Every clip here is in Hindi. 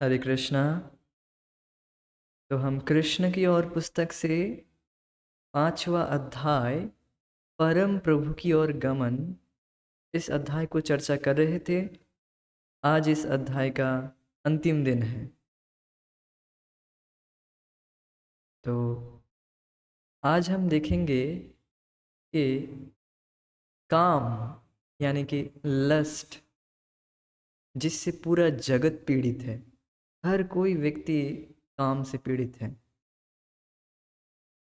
हरे कृष्णा। तो हम कृष्ण की और पुस्तक से 5वां अध्याय परम प्रभु की ओर गमन, इस अध्याय को चर्चा कर रहे थे। आज इस अध्याय का अंतिम दिन है। तो आज हम देखेंगे कि काम यानी कि लस्ट, जिससे पूरा जगत पीड़ित है। हर कोई व्यक्ति काम से पीड़ित है।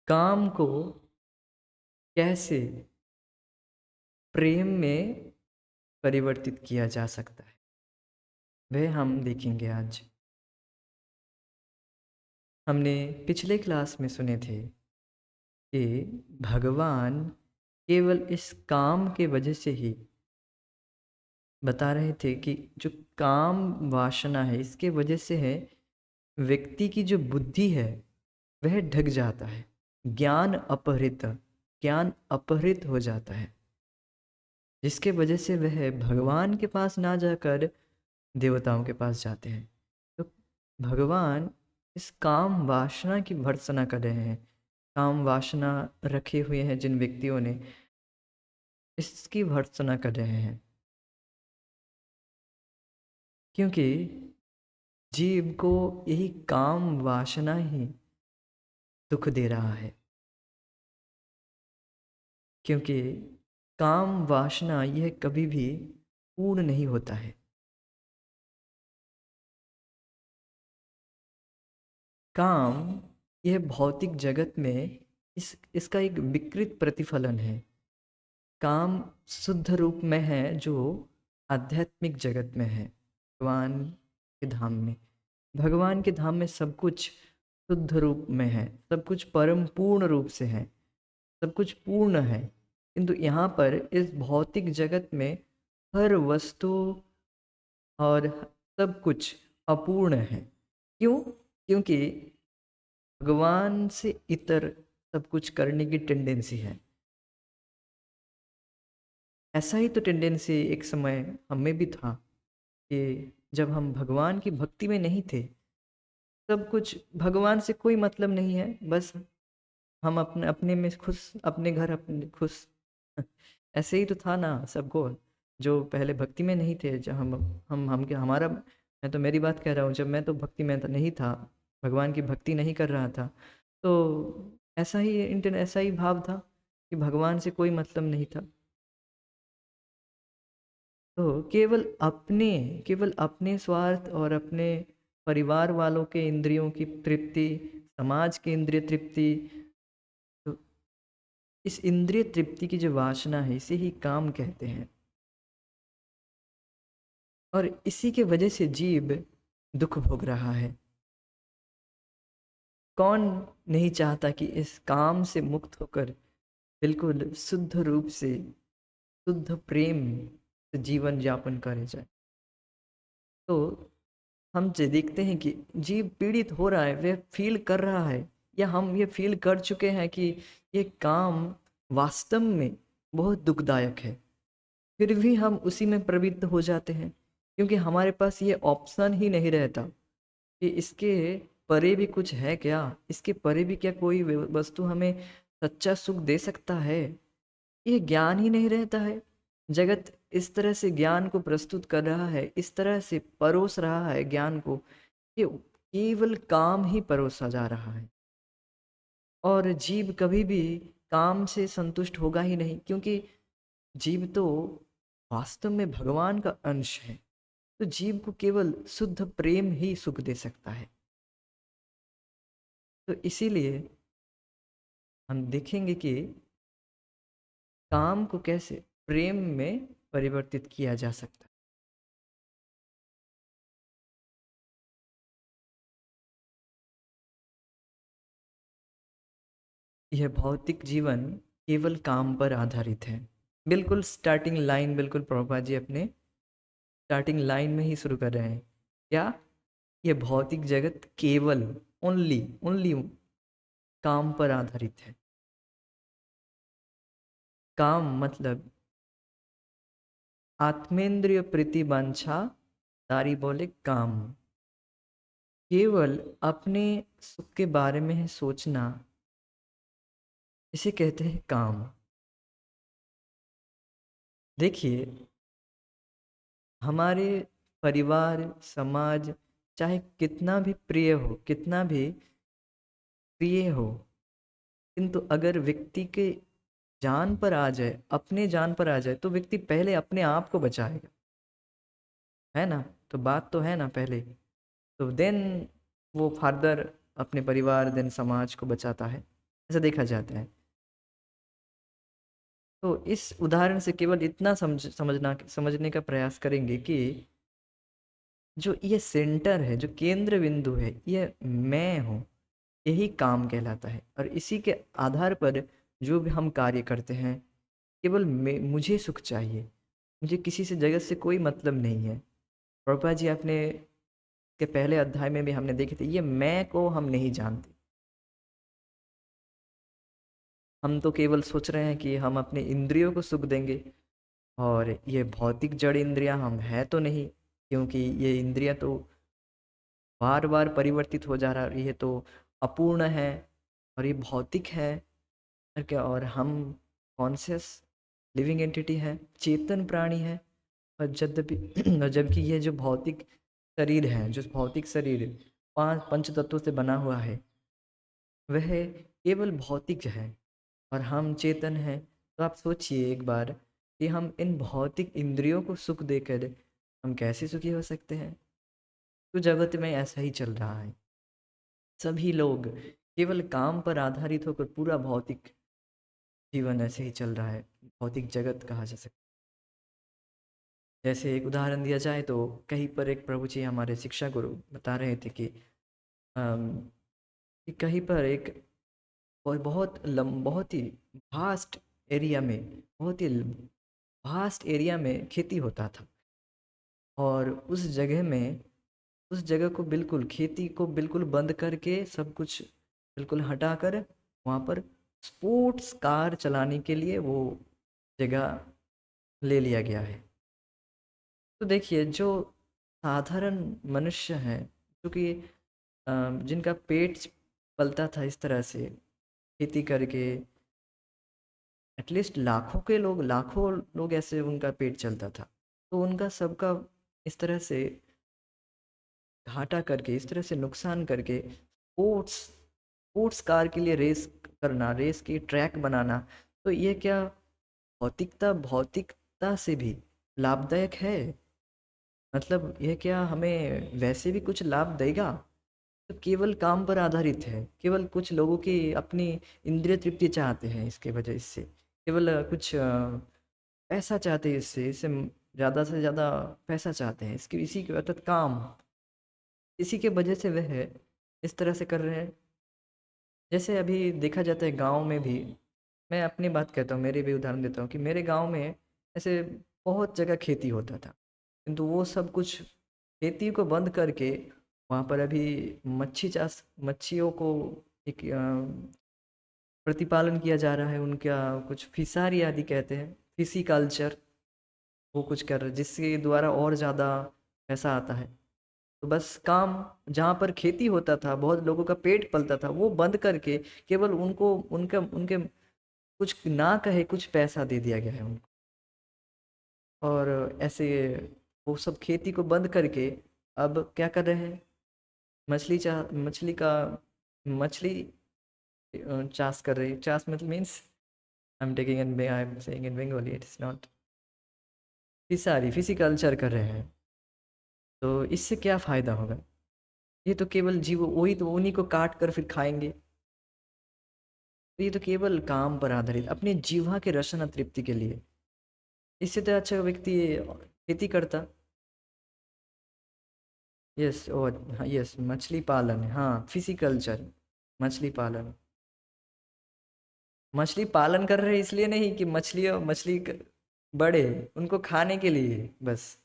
काम को कैसे प्रेम में परिवर्तित किया जा सकता है, वह हम देखेंगे आज। हमने पिछले क्लास में सुने थे कि भगवान केवल इस काम के वजह से ही बता रहे थे कि जो काम वासना है, इसके वजह से है व्यक्ति की जो बुद्धि है वह ढक जाता है। ज्ञान अपहृत हो जाता है, जिसके वजह से वह भगवान के पास ना जाकर देवताओं के पास जाते हैं। तो भगवान इस काम वासना की भर्त्सना कर रहे हैं। काम वासना रखे हुए हैं जिन व्यक्तियों ने, इसकी भर्त्सना कर रहे हैं, क्योंकि जीव को यही काम वासना ही दुख दे रहा है। क्योंकि काम वासना यह कभी भी पूर्ण नहीं होता है। काम यह भौतिक जगत में इसका एक विकृत प्रतिफलन है। काम शुद्ध रूप में है जो आध्यात्मिक जगत में है, भगवान के धाम में। भगवान के धाम में सब कुछ शुद्ध रूप में है, सब कुछ परम पूर्ण रूप से है, सब कुछ पूर्ण है। किंतु यहाँ पर इस भौतिक जगत में हर वस्तु और सब कुछ अपूर्ण है। क्यों? क्योंकि भगवान से इतर सब कुछ करने की टेंडेंसी है। ऐसा ही तो टेंडेंसी एक समय हम में भी था कि जब हम भगवान की भक्ति में नहीं थे, सब कुछ भगवान से कोई मतलब नहीं है, बस हम अपने अपने में खुश, अपने घर अपने खुश। ऐसे ही तो था ना सबको, जो पहले भक्ति में नहीं थे। जब हम क्या हमारा, मैं तो मेरी बात कह रहा हूँ, जब मैं तो भक्ति में नहीं था, भगवान की भक्ति नहीं कर रहा था, तो ऐसा ही भाव था कि भगवान से कोई मतलब नहीं था। तो केवल अपने स्वार्थ और अपने परिवार वालों के इंद्रियों की तृप्ति, समाज की इंद्रिय तृप्ति, तो इस इंद्रिय तृप्ति की जो वासना है, इसे ही काम कहते हैं। और इसी के वजह से जीव दुख भोग रहा है। कौन नहीं चाहता कि इस काम से मुक्त होकर बिल्कुल शुद्ध रूप से, शुद्ध प्रेम से जीवन यापन करे जाए। तो हम जो देखते हैं कि जीव पीड़ित हो रहा है, वह फील कर रहा है, या हम ये फील कर चुके हैं कि ये काम वास्तव में बहुत दुखदायक है। फिर भी हम उसी में प्रवृत्त हो जाते हैं, क्योंकि हमारे पास ये ऑप्शन ही नहीं रहता कि इसके परे भी कुछ है क्या, इसके परे भी क्या कोई वस्तु हमें सच्चा सुख दे सकता है। ये ज्ञान ही नहीं रहता है। जगत इस तरह से ज्ञान को प्रस्तुत कर रहा है, इस तरह से परोस रहा है ज्ञान को, कि केवल काम ही परोसा जा रहा है। और जीव कभी भी काम से संतुष्ट होगा ही नहीं, क्योंकि जीव तो वास्तव में भगवान का अंश है। तो जीव को केवल शुद्ध प्रेम ही सुख दे सकता है। तो इसीलिए हम देखेंगे कि काम को कैसे प्रेम में परिवर्तित किया जा सकता है। यह भौतिक जीवन केवल काम पर आधारित है। बिल्कुल स्टार्टिंग लाइन, बिल्कुल प्रभुपाद जी अपने स्टार्टिंग लाइन में ही शुरू कर रहे हैं। क्या? यह भौतिक जगत केवल, ओनली ओनली काम पर आधारित है। काम मतलब आत्मेंद्रिय प्रीति वांछा, तारी बोले काम। केवल अपने सुख के बारे में ही सोचना, इसे कहते हैं काम। देखिए, हमारे परिवार, समाज चाहे कितना भी प्रिय हो, कितना भी प्रिय हो, किंतु अगर व्यक्ति के जान पर आ जाए, अपने जान पर आ जाए, तो व्यक्ति पहले अपने आप को बचाएगा, है ना? तो बात तो है ना पहले। तो देन वो फर्दर अपने परिवार, देन समाज को बचाता है, ऐसा देखा जाता है। तो इस उदाहरण से केवल इतना समझने का प्रयास करेंगे कि जो ये सेंटर है, जो केंद्र बिंदु है, ये मैं हूँ, यही काम कहलाता है। और इसी के आधार पर जो भी हम कार्य करते हैं, केवल मुझे सुख चाहिए, मुझे किसी से, जगत से कोई मतलब नहीं है। प्रभुपाद जी, आपने के पहले अध्याय में भी हमने देखे थे, ये मैं को हम नहीं जानते। हम तो केवल सोच रहे हैं कि हम अपने इंद्रियों को सुख देंगे, और ये भौतिक जड़ इंद्रियां हम है तो नहीं, क्योंकि ये इंद्रियां तो बार बार परिवर्तित हो जा रही है, तो अपूर्ण है, और ये भौतिक है। और क्या, और हम कॉन्शियस लिविंग एंटिटी है, चेतन प्राणी है। और यद्यपि और जबकि ये जो भौतिक शरीर है, जो भौतिक शरीर पांच पंच तत्वों से बना हुआ है, वह केवल भौतिक है, और हम चेतन हैं। तो आप सोचिए एक बार कि हम इन भौतिक इंद्रियों को सुख देकर हम कैसे सुखी हो सकते हैं? तो जगत में ऐसा ही चल रहा है। सभी लोग केवल काम पर आधारित होकर पूरा भौतिक जीवन ऐसे ही चल रहा है, भौतिक जगत कहा जा सकता है। जैसे एक उदाहरण दिया जाए तो कहीं पर एक प्रभु जी, हमारे शिक्षा गुरु, बता रहे थे अम, कि कहीं पर एक बहुत ही वास्ट एरिया में, बहुत ही वास्ट एरिया में खेती होता था। और उस जगह को बिल्कुल, खेती को बिल्कुल बंद करके, सब कुछ बिल्कुल हटाकर, वहाँ पर स्पोर्ट्स कार चलाने के लिए वो जगह ले लिया गया है। तो देखिए, जो साधारण मनुष्य हैं, जो कि जिनका पेट पलता था इस तरह से खेती करके, एटलीस्ट लाखों लोग ऐसे उनका पेट चलता था, तो उनका सबका इस तरह से घाटा करके, इस तरह से नुकसान करके, स्पोर्ट्स कार के लिए रेस करना, रेस की ट्रैक बनाना, तो ये क्या भौतिकता से भी लाभदायक है? मतलब ये क्या हमें वैसे भी कुछ लाभ देगा? तो केवल काम पर आधारित है, केवल कुछ लोगों की अपनी इंद्रिय तृप्ति चाहते हैं, इसके वजह इससे केवल कुछ पैसा चाहते हैं, इससे ज़्यादा से ज़्यादा पैसा चाहते हैं, इसकी इसी के अर्थात काम, इसी के वजह से वह इस तरह से कर रहे हैं। जैसे अभी देखा जाता है गांव में भी, मैं अपनी बात कहता हूँ, मेरे भी उदाहरण देता हूँ कि मेरे गांव में ऐसे बहुत जगह खेती होता था, किंतु वो सब कुछ खेती को बंद करके वहाँ पर अभी मच्छियों को एक प्रतिपालन किया जा रहा है, उनका कुछ फिसारी आदि कहते हैं, फिशी कल्चर, वो कुछ कर रहे, जिसके द्वारा और ज़्यादा पैसा आता है। तो बस काम, जहाँ पर खेती होता था, बहुत लोगों का पेट पलता था, वो बंद करके केवल उनको, उनका उनके कुछ ना कहे कुछ पैसा दे दिया गया है उनको। और ऐसे वो सब खेती को बंद करके अब क्या कर रहे हैं, मछली चाष कर रही, चाष मतलब means, I am saying in Bengali, it is not, fishery, pisciculture कर रहे हैं। तो इससे क्या फ़ायदा होगा? ये तो केवल जीव, वही तो उन्हीं को काट कर फिर खाएंगे। तो ये तो केवल काम पर आधारित, अपने जीवा के रसना तृप्ति के लिए। इससे तो अच्छा व्यक्ति खेती करता। यस, और हाँ, यस, मछली पालन, हाँ, फिशिकल्चर, मछली पालन। मछली पालन कर रहे हैं इसलिए नहीं कि बड़े, उनको खाने के लिए बस।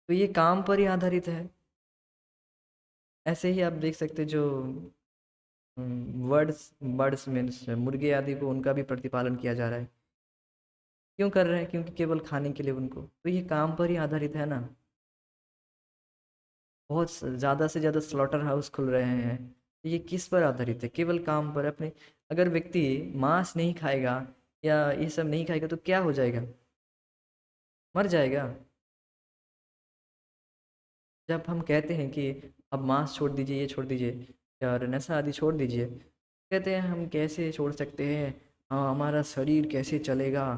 तो ये काम पर ही आधारित है। ऐसे ही आप देख सकते जो वर्ड्स बर्ड्स मीन्स मुर्गे आदि को, उनका भी प्रतिपालन किया जा रहा है। क्यों कर रहे हैं? क्योंकि केवल खाने के लिए उनको, तो ये काम पर ही आधारित है ना। बहुत ज़्यादा से ज़्यादा स्लॉटर हाउस खुल रहे हैं। तो ये किस पर आधारित है? केवल काम पर। अपने अगर व्यक्ति मांस नहीं खाएगा या ये सब नहीं खाएगा तो क्या हो जाएगा? मर जाएगा। जब हम कहते हैं कि अब मांस छोड़ दीजिए, ये छोड़ दीजिए और नशा आदि छोड़ दीजिए, कहते हैं हम कैसे छोड़ सकते हैं? हाँ, हमारा शरीर कैसे चलेगा?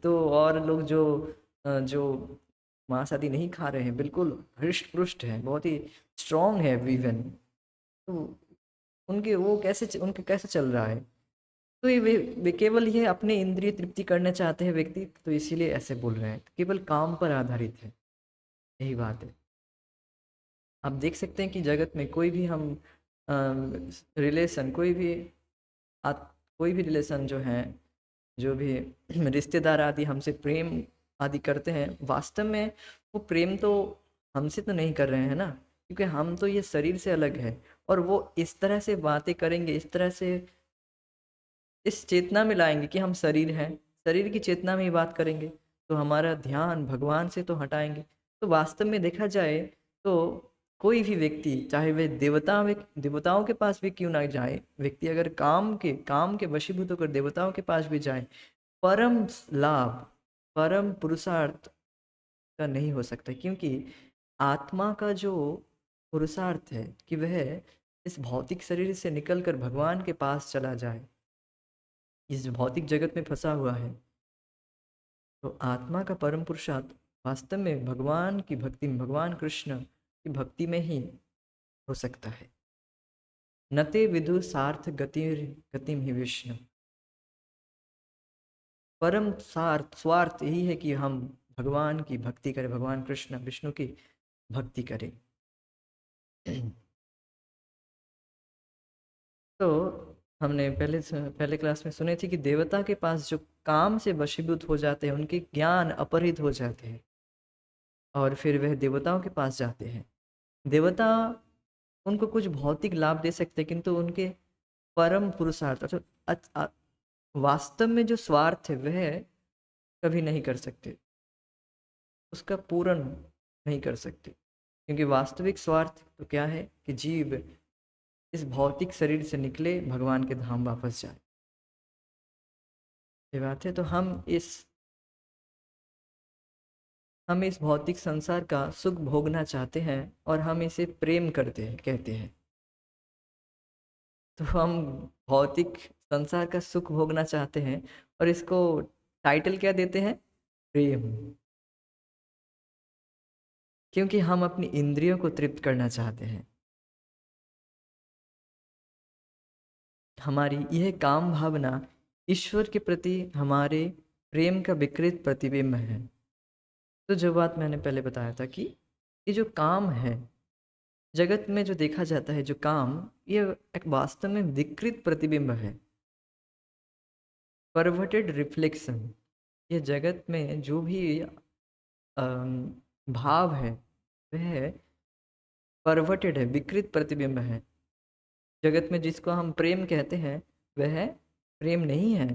तो और लोग जो मांस आदि नहीं खा रहे हैं, बिल्कुल हृष्ट-पुष्ट हैं, बहुत ही स्ट्रॉन्ग है वीगन, तो उनके वो उनके कैसे चल रहा है? तो ये वे केवल ये अपने इंद्रिय तृप्ति करना चाहते हैं व्यक्ति, तो इसीलिए ऐसे बोल रहे हैं। केवल काम पर आधारित है, यही बात है। आप देख सकते हैं कि जगत में कोई भी हम रिलेशन आ, कोई भी रिलेशन जो है, जो भी रिश्तेदार आदि हमसे प्रेम आदि करते हैं, वास्तव में वो प्रेम तो हमसे तो नहीं कर रहे हैं ना, क्योंकि हम तो ये शरीर से अलग है। और वो इस तरह से बातें करेंगे, इस तरह से इस चेतना में लाएंगे कि हम शरीर हैं, शरीर की चेतना में ही बात करेंगे, तो हमारा ध्यान भगवान से तो हटाएंगे। तो वास्तव में देखा जाए तो कोई भी व्यक्ति, चाहे वह देवताओं के पास भी क्यों ना जाए, व्यक्ति अगर काम के वशीभूत होकर देवताओं के पास भी जाए, परम लाभ, परम पुरुषार्थ का नहीं हो सकता, क्योंकि आत्मा का जो पुरुषार्थ है कि वह इस भौतिक शरीर से निकलकर भगवान के पास चला जाए, इस भौतिक जगत में फंसा हुआ है, तो आत्मा का परम पुरुषार्थ वास्तव में भगवान की भक्ति में, भगवान कृष्ण की भक्ति में ही हो सकता है। नते विदु सार्थ गतिम ही विष्णु। परम सार्थ स्वार्थ यही है कि हम भगवान की भक्ति करें, भगवान कृष्ण विष्णु की भक्ति करें। तो हमने पहले क्लास में सुने थे कि देवता के पास जो काम से वशीभूत हो जाते हैं, उनके ज्ञान अपहृत हो जाते हैं और फिर वह देवताओं के पास जाते हैं। देवता उनको कुछ भौतिक लाभ दे सकते हैं, किंतु उनके परम पुरुषार्थ वास्तव में जो स्वार्थ है वह कभी नहीं कर सकते, उसका पूर्ण नहीं कर सकते, क्योंकि वास्तविक स्वार्थ तो क्या है कि जीव इस भौतिक शरीर से निकले, भगवान के धाम वापस जाए। ये बात है। तो हम इस भौतिक संसार का सुख भोगना चाहते हैं और हम इसे प्रेम करते हैं, कहते हैं। तो हम भौतिक संसार का सुख भोगना चाहते हैं और इसको टाइटल क्या देते हैं? प्रेम। क्योंकि हम अपनी इंद्रियों को तृप्त करना चाहते हैं। हमारी यह काम भावना ईश्वर के प्रति हमारे प्रेम का विकृत प्रतिबिंब है। तो जो बात मैंने पहले बताया था कि ये जो काम है, जगत में जो देखा जाता है, जो काम, ये एक वास्तव में विकृत प्रतिबिंब है, परवर्टेड रिफ्लेक्शन। ये जगत में जो भी भाव है वह परवर्टेड है, विकृत प्रतिबिंब है। जगत में जिसको हम प्रेम कहते हैं वह प्रेम नहीं है,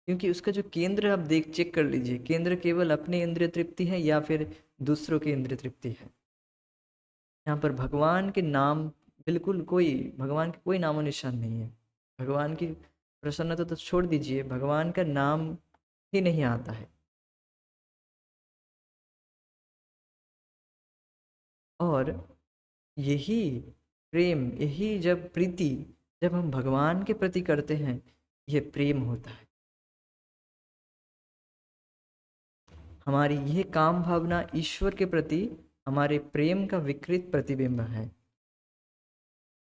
क्योंकि उसका जो केंद्र आप देख चेक कर लीजिए, केंद्र केवल अपनी इंद्रिय तृप्ति है या फिर दूसरों की इंद्रिय तृप्ति है। यहाँ पर भगवान के नाम, बिल्कुल कोई भगवान के कोई नामो निशान नहीं है। भगवान की प्रसन्नता तो छोड़ दीजिए, भगवान का नाम ही नहीं आता है। और यही प्रेम, यही जब प्रीति जब हम भगवान के प्रति करते हैं, यह प्रेम होता है। हमारी यह काम भावना ईश्वर के प्रति हमारे प्रेम का विकृत प्रतिबिंब है।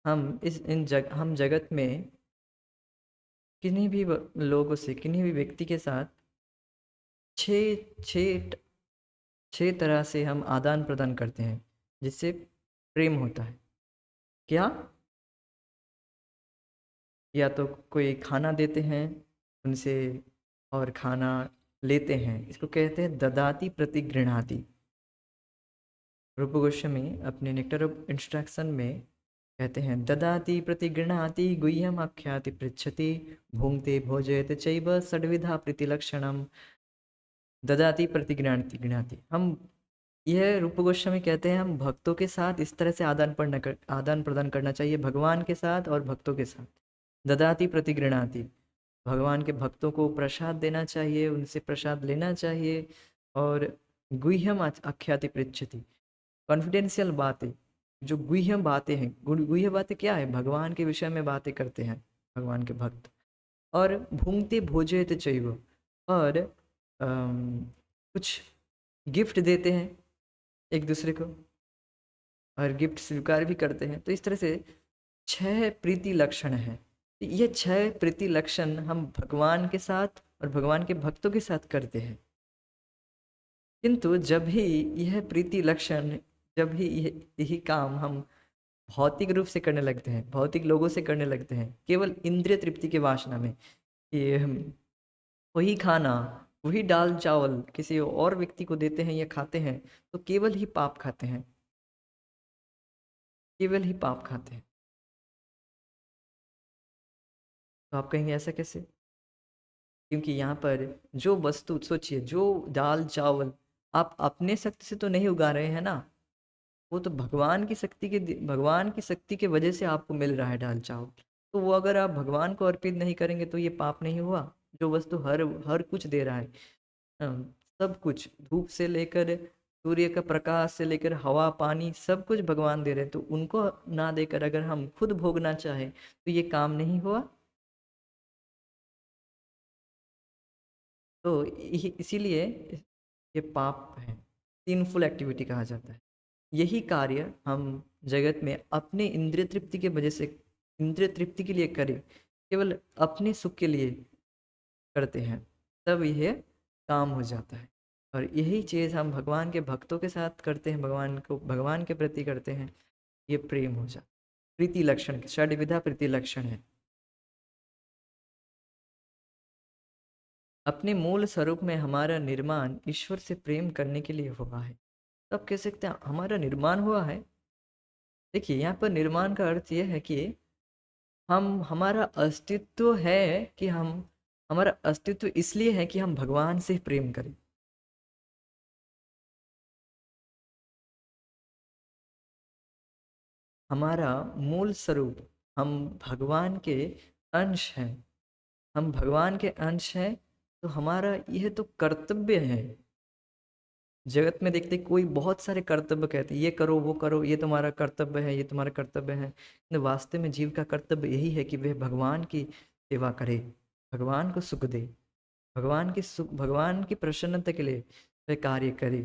हम जगत में किन्हीं भी लोगों से, किन्हीं भी व्यक्ति के साथ छः छः छः तरह से हम आदान प्रदान करते हैं जिससे प्रेम होता है। क्या? या तो कोई खाना देते हैं उनसे और खाना लेते हैं, इसको कहते हैं ददाति प्रति गृणाति। रूप गोस्वामी अपने नेक्टर ऑफ इंस्ट्रक्शन में कहते हैं ददाति प्रति गृणाति गुह्यम आख्याति पृच्छति भुंक्ते भोजयते चैव षड्विधा प्रीतिलक्षणम। ददाति प्रति गृणाति, हम यह रूप गोस्वामी कहते हैं हम भक्तों के साथ इस तरह से आदान प्रदान करना चाहिए, भगवान के साथ और भक्तों के साथ। ददाति प्रतिगृणाति, भगवान के भक्तों को प्रसाद देना चाहिए, उनसे प्रसाद लेना चाहिए। और गुह्यम आख्याति पृच्छति, कॉन्फिडेंशियल बातें, जो गुह्यम बातें हैं, गुह्य बातें क्या है, भगवान के विषय में बातें करते हैं भगवान के भक्त। और भूंगते भोजयत चैव, और कुछ गिफ्ट देते हैं एक दूसरे को, और गिफ्ट स्वीकार भी करते हैं। तो इस तरह से 6 प्रीति लक्षण हैं। ये 6 प्रीति लक्षण हम भगवान के साथ और भगवान के भक्तों के साथ करते हैं। किंतु जब भी यह प्रीति लक्षण, जब भी यही काम हम भौतिक रूप से करने लगते हैं, भौतिक लोगों से करने लगते हैं, केवल इंद्रिय तृप्ति के वासना में, कि हम वही खाना, वही दाल चावल किसी और व्यक्ति को देते हैं या खाते हैं, तो केवल ही पाप खाते हैं, केवल ही पाप खाते हैं। तो आप कहेंगे ऐसा कैसे? क्योंकि यहाँ पर जो वस्तु, सोचिए, जो दाल चावल आप अपने शक्ति से तो नहीं उगा रहे हैं ना, वो तो भगवान की शक्ति के वजह से आपको मिल रहा है दाल चावल। तो वो अगर आप भगवान को अर्पित नहीं करेंगे तो ये पाप नहीं हुआ? जो वस्तु हर हर कुछ दे रहा है, सब कुछ, धूप से लेकर सूर्य का प्रकाश से लेकर हवा पानी, सब कुछ भगवान दे रहे हैं, तो उनको ना देकर अगर हम खुद भोगना चाहें तो ये काम नहीं हुआ। तो इसीलिए ये पाप है, सिनफुल एक्टिविटी कहा जाता है। यही कार्य हम जगत में अपने इंद्रिय तृप्ति के वजह से, इंद्रिय तृप्ति के लिए करें, केवल अपने सुख के लिए करते हैं, तब यह काम हो जाता है। और यही चीज़ हम भगवान के भक्तों के साथ करते हैं, भगवान को भगवान के प्रति करते हैं, ये प्रेम हो जाता है। प्रीति लक्षण, षड्विधा प्रीति लक्षण है। अपने मूल स्वरूप में हमारा निर्माण ईश्वर से प्रेम करने के लिए हुआ है। तब कह सकते हैं हमारा निर्माण हुआ है। देखिए, यहाँ पर निर्माण का अर्थ यह है कि हम, हमारा अस्तित्व है, कि हम, हमारा अस्तित्व इसलिए है कि हम भगवान से प्रेम करें। हमारा मूल स्वरूप, हम भगवान के अंश हैं, हम भगवान के अंश हैं। तो हमारा यह तो कर्तव्य है। जगत में देखते कोई बहुत सारे कर्तव्य कहते हैं, ये करो वो करो, ये तुम्हारा कर्तव्य है, ये तुम्हारा कर्तव्य है। लेकिन वास्तव में जीव का कर्तव्य यही है कि वह भगवान की सेवा करे, भगवान को सुख दे, भगवान की सुख, भगवान की प्रसन्नता के लिए वह कार्य करे।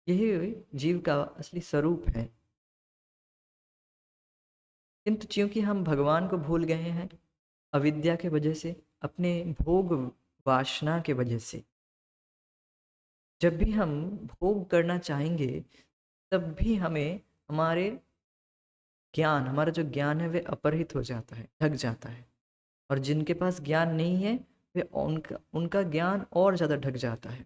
यही जीव का असली स्वरूप है। किंतु चूंकि हम भगवान को भूल गए हैं, अविद्या के वजह से, अपने भोग वासना के वजह से, जब भी हम भोग करना चाहेंगे तब भी हमें हमारे ज्ञान, हमारा जो ज्ञान है वह अपहरित हो जाता है, ढक जाता है। और जिनके पास ज्ञान नहीं है, वे उनका उनका ज्ञान और ज़्यादा ढक जाता है।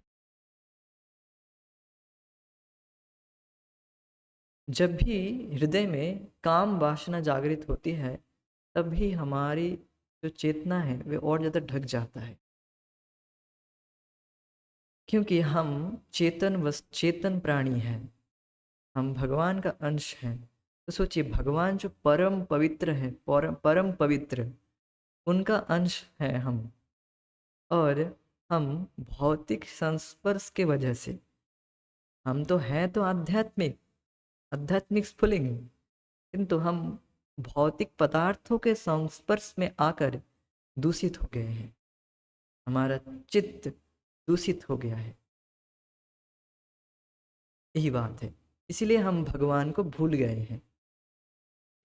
जब भी हृदय में काम वासना जागृत होती है, तब भी हमारी जो चेतना है वह और ज़्यादा ढक जाता है। क्योंकि हम चेतन प्राणी हैं, हम भगवान का अंश हैं। तो सोचिए, भगवान जो परम पवित्र है, परम पवित्र, उनका अंश है हम। और हम भौतिक संस्पर्श के वजह से, हम तो हैं तो आध्यात्मिक, आध्यात्मिक स्फुलिंग, किंतु हम भौतिक पदार्थों के संस्पर्श में आकर दूषित हो गए हैं, हमारा चित्त दूषित हो गया है। यही बात है। इसलिए हम भगवान को भूल गए हैं,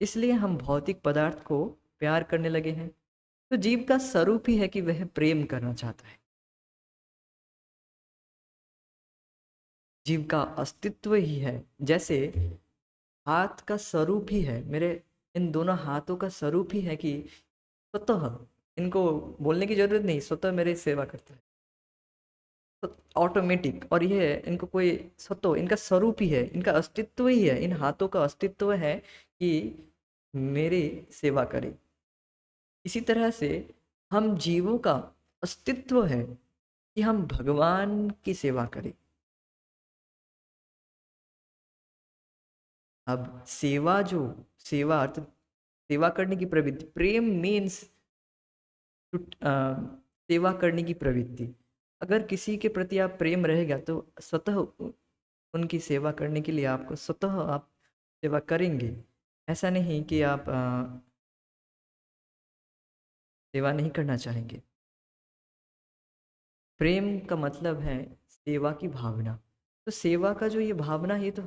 इसलिए हम भौतिक पदार्थ को प्यार करने लगे हैं। तो जीव का स्वरूप ही है कि वह प्रेम करना चाहता है, जीव का अस्तित्व ही है। जैसे हाथ का स्वरूप ही है, मेरे इन दोनों हाथों का स्वरूप ही है कि स्वतः, इनको बोलने की जरूरत नहीं, स्वतः मेरे सेवा करता है, तो ऑटोमेटिक। और ये इनको कोई स्वतः, इनका स्वरूप ही है, इनका अस्तित्व ही है, इन हाथों का अस्तित्व है कि मेरी सेवा करे। इसी तरह से हम जीवों का अस्तित्व है कि हम भगवान की सेवा करें। अब सेवा अर्थ सेवा करने की प्रवृत्ति, प्रेम मीन्स सेवा करने की प्रवृत्ति। अगर किसी के प्रति आप प्रेम रहेगा तो स्वतः उनकी सेवा करने के लिए आपको स्वतः आप सेवा करेंगे। ऐसा नहीं कि आप सेवा नहीं करना चाहेंगे। प्रेम का मतलब है सेवा की भावना। तो सेवा का जो ये भावना है, ये तो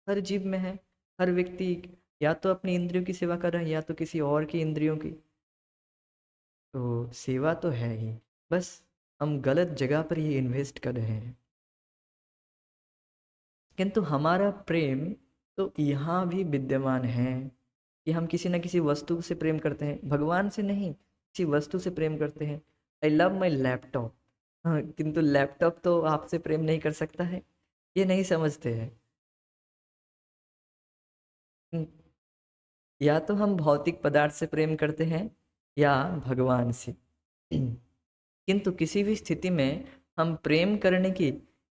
हर जीव में है। हर व्यक्ति या तो अपनी इंद्रियों की सेवा कर रहा है या तो किसी और की इंद्रियों की। तो सेवा तो है ही, बस हम गलत जगह पर ये इन्वेस्ट कर रहे हैं। किंतु हमारा प्रेम तो यहाँ भी विद्यमान है कि हम किसी न किसी वस्तु से प्रेम करते हैं, भगवान से नहीं, किसी वस्तु से प्रेम करते हैं। आई लव माई लैपटॉप, हाँ, किंतु लैपटॉप तो आपसे प्रेम नहीं कर सकता है, ये नहीं समझते हैं। हम्म, या तो हम भौतिक पदार्थ से प्रेम करते हैं या भगवान से। किंतु किसी भी स्थिति में हम प्रेम करने की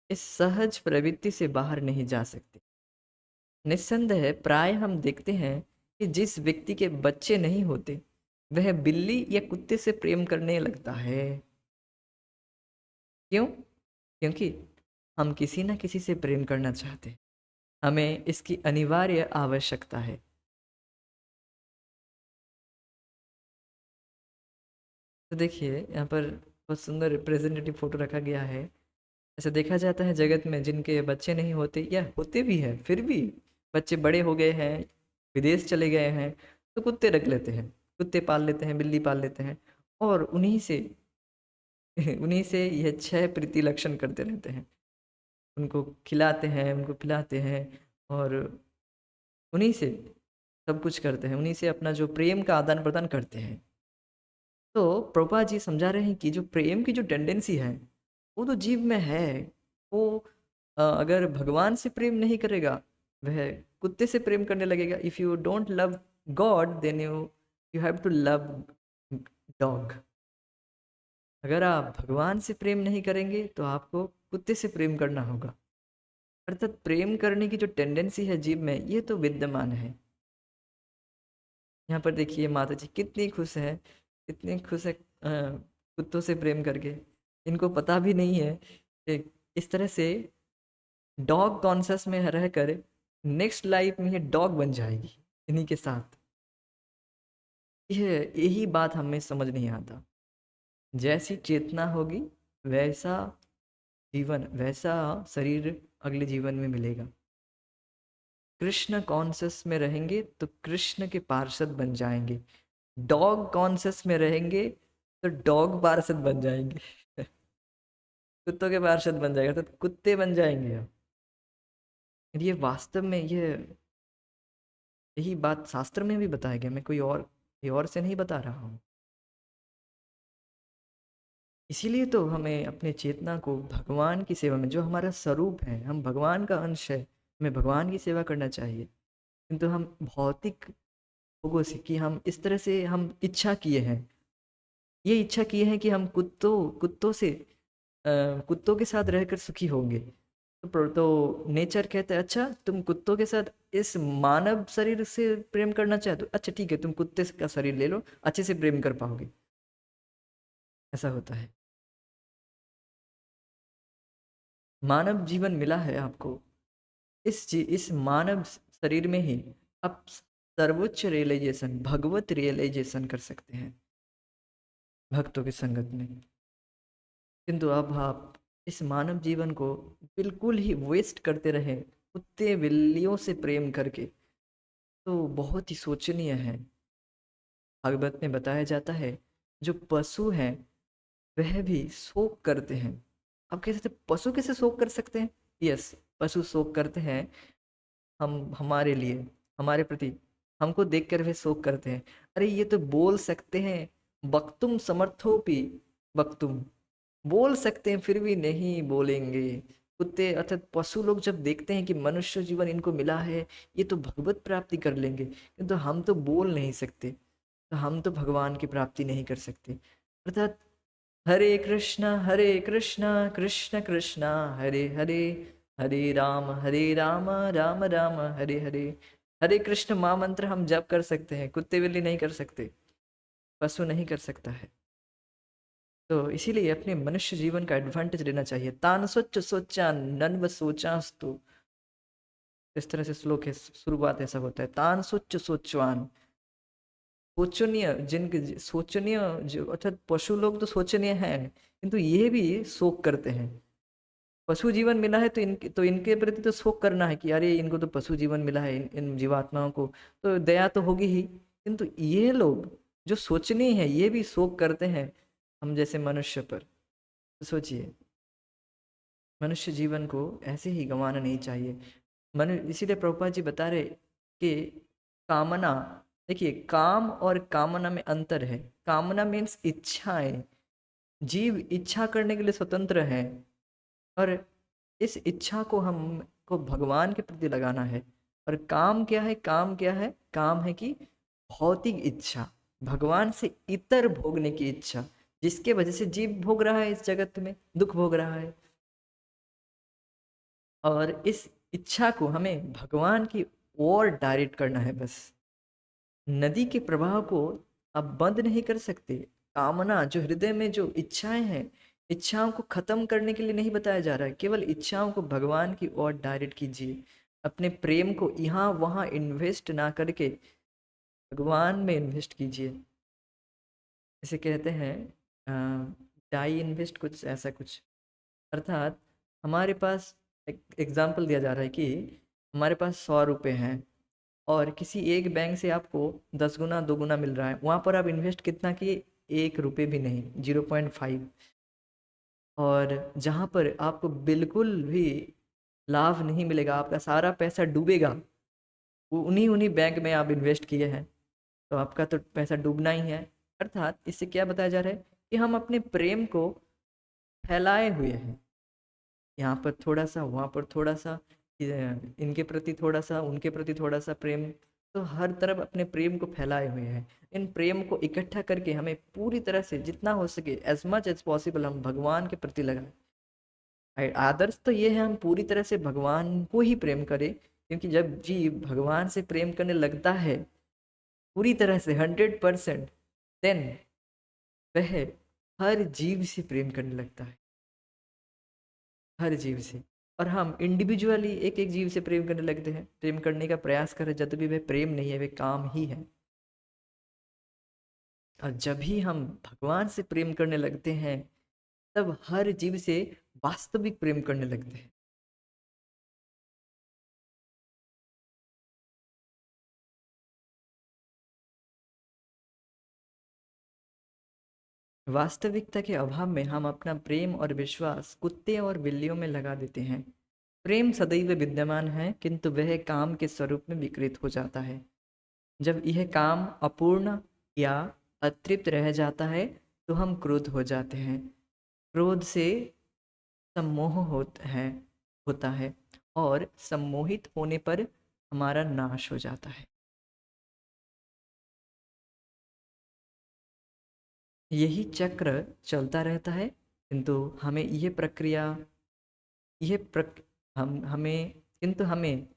इस सहज प्रवृत्ति से बाहर नहीं जा सकते। निस्संदेह प्राय हम देखते हैं कि जिस व्यक्ति के बच्चे नहीं होते वह बिल्ली या कुत्ते से प्रेम करने लगता है। क्यों? क्योंकि हम किसी न किसी से प्रेम करना चाहते हैं, हमें इसकी अनिवार्य आवश्यकता है। तो देखिए यहाँ पर बहुत सुंदर रिप्रेजेंटेटिव फोटो रखा गया है। ऐसा देखा जाता है जगत में जिनके बच्चे नहीं होते या होते भी हैं, फिर भी बच्चे बड़े हो गए हैं, विदेश चले गए हैं, तो कुत्ते रख लेते हैं, कुत्ते पाल लेते हैं, बिल्ली पाल लेते हैं, और उन्हीं से उन्हीं से यह 6 प्रीति लक्षण करते रहते हैं। उनको खिलाते हैं, उनको पिलाते हैं, और उन्हीं से सब कुछ करते हैं, उन्हीं से अपना जो प्रेम का आदान प्रदान करते हैं। तो प्रभुपाद जी समझा रहे हैं कि जो प्रेम की जो टेंडेंसी है वो तो जीव में है। वो अगर भगवान से प्रेम नहीं करेगा, वह कुत्ते से प्रेम करने लगेगा। If you don't love god then you you have to love dog. अगर आप भगवान से प्रेम नहीं करेंगे तो आपको कुत्ते से प्रेम करना होगा। अर्थात प्रेम करने की जो टेंडेंसी है जीव में, ये तो विद्यमान है। यहाँ पर देखिए माता जी कितनी खुश है, कितनी खुश है कुत्तों से प्रेम करके। इनको पता भी नहीं है कि इस तरह से डॉग कॉन्शस में रहकर नेक्स्ट लाइफ में ये डॉग बन जाएगी इन्हीं के साथ। यही बात हमें समझ नहीं आता। जैसी चेतना होगी वैसा जीवन, वैसा शरीर अगले जीवन में मिलेगा। कृष्ण कॉन्शस में रहेंगे तो कृष्ण के पार्षद बन जाएंगे, डॉग कॉन्शस में रहेंगे तो डॉग पार्षद बन जाएंगे। कुत्तों के पार्षद बन जाएगा तो कुत्ते बन जाएंगे हम। ये वास्तव में यही बात शास्त्र में भी बताया गया, मैं कोई और से नहीं बता रहा हूँ। इसीलिए तो हमें अपने चेतना को भगवान की सेवा में, जो हमारा स्वरूप है, हम भगवान का अंश है, हमें भगवान की सेवा करना चाहिए। किंतु हम भौतिक लोगों से कि हम इस तरह से हम इच्छा किए हैं, ये इच्छा किए हैं कि हम कुत्तों के साथ रहकर सुखी होंगे। तो नेचर कहता है अच्छा तुम कुत्तों के साथ इस मानव शरीर से प्रेम करना चाहते हो, अच्छा ठीक है, तुम कुत्ते का शरीर ले लो, अच्छे से प्रेम कर पाओगे। ऐसा होता है। मानव जीवन मिला है आपको, इस मानव शरीर में ही आप सर्वोच्च रियलाइजेशन, भगवत रियलाइजेशन कर सकते हैं भक्तों की संगत में। किंतु अब आप इस मानव जीवन को बिल्कुल ही वेस्ट करते रहे कुत्ते बिल्लियों से प्रेम करके, तो बहुत ही शोचनीय है। भागवत में बताया जाता है जो पशु हैं वह भी शोक करते हैं। अब कह सकते पशु कैसे शोक कर सकते हैं? यस, पशु शोक करते हैं हम हमारे लिए, हमारे प्रति, हमको देखकर वे शोक करते हैं। अरे ये तो बोल सकते हैं, वक्तुम समर्थोपि वक्तुम, बोल सकते हैं फिर भी नहीं बोलेंगे। कुत्ते अर्थात पशु लोग जब देखते हैं कि मनुष्य जीवन इनको मिला है, ये तो भगवत प्राप्ति कर लेंगे, किंतु हम तो बोल नहीं सकते, तो हम तो भगवान की प्राप्ति नहीं कर सकते। अर्थात हरे कृष्णा कृष्ण कृष्णा हरे हरे, हरे राम राम राम हरे हरे, हरे कृष्ण महामंत्र हम जप कर सकते हैं, कुत्ते बिल्ली नहीं कर सकते, पशु नहीं कर सकता है। तो इसीलिए अपने मनुष्य जीवन का एडवांटेज लेना चाहिए। तान स्वच्छ सोचा नन्व सोचास्तु, इस तरह से श्लोक है, शुरुआत ऐसा होता है। तान स्वच्छ सोचवान, शोचनीय जिनके शोचनीय जो अर्थात पशु लोग तो शोचनीय हैं, किंतु ये भी शोक करते हैं। पशु जीवन मिला है तो इनके प्रति तो शोक करना है कि अरे इनको तो पशु जीवन मिला है, इन जीवात्माओं को तो दया तो होगी ही। किंतु ये लोग जो सोचनीय है ये भी शोक करते हैं हम जैसे मनुष्य पर। तो सोचिए, मनुष्य जीवन को ऐसे ही गंवाना नहीं चाहिए। इसीलिए प्रभुपाद जी बता रहे कि कामना, देखिए काम और कामना में अंतर है। कामना मीन्स इच्छाएं, जीव इच्छा करने के लिए स्वतंत्र है, और इस इच्छा को हमको भगवान के प्रति लगाना है। और काम क्या है, काम क्या है, काम है कि भौतिक इच्छा, भगवान से इतर भोगने की इच्छा, जिसके वजह से जीव भोग रहा है, इस जगत में दुख भोग रहा है। और इस इच्छा को हमें भगवान की ओर डायरेक्ट करना है बस। नदी के प्रवाह को आप बंद नहीं कर सकते। कामना जो हृदय में जो इच्छाएं हैं, इच्छाओं को खत्म करने के लिए नहीं बताया जा रहा है, केवल इच्छाओं को भगवान की ओर डायरेक्ट कीजिए। अपने प्रेम को यहाँ वहाँ इन्वेस्ट ना करके भगवान में इन्वेस्ट कीजिए। इसे कहते हैं डाई इन्वेस्ट, कुछ ऐसा कुछ। अर्थात हमारे पास एक एग्जाम्पल दिया जा रहा है कि हमारे पास 100 रुपये हैं और किसी एक बैंक से आपको 10 गुना 2 गुना मिल रहा है, वहाँ पर आप इन्वेस्ट कितना किए, 1 रुपये भी नहीं, 0.5। और जहाँ पर आपको बिल्कुल भी लाभ नहीं मिलेगा, आपका सारा पैसा डूबेगा, वो उन्हीं उन्हीं बैंक में आप इन्वेस्ट किए हैं, तो आपका तो पैसा डूबना ही है। अर्थात इससे क्या बताया जा रहा है कि हम अपने प्रेम को फैलाए हुए हैं, यहाँ पर थोड़ा सा, वहाँ पर थोड़ा सा, इनके प्रति थोड़ा सा, उनके प्रति थोड़ा सा प्रेम, तो हर तरफ अपने प्रेम को फैलाए हुए हैं। इन प्रेम को इकट्ठा करके हमें पूरी तरह से जितना हो सके, एज मच एज पॉसिबल, हम भगवान के प्रति लगाएं। आदर्श तो ये है हम पूरी तरह से भगवान को ही प्रेम करें, क्योंकि जब जीव भगवान से प्रेम करने लगता है पूरी तरह से 100%, देन वह हर जीव से प्रेम करने लगता है, हर जीव से। और हम इंडिविजुअली एक एक जीव से प्रेम करने लगते हैं, प्रेम करने का प्रयास करें, जब भी वह प्रेम नहीं है, वह काम ही है। और जब भी हम भगवान से प्रेम करने लगते हैं, तब हर जीव से वास्तविक प्रेम करने लगते हैं। वास्तविकता के अभाव में हम अपना प्रेम और विश्वास कुत्ते और बिल्लियों में लगा देते हैं। प्रेम सदैव विद्यमान है, किंतु वह काम के स्वरूप में विकृत हो जाता है। जब यह काम अपूर्ण या अतृप्त रह जाता है तो हम क्रोध हो जाते हैं। क्रोध से सम्मोह होता है, और सम्मोहित होने पर हमारा नाश हो जाता है। यही चक्र चलता रहता है, किंतु हमें यह प्रक हम हमें किंतु हमें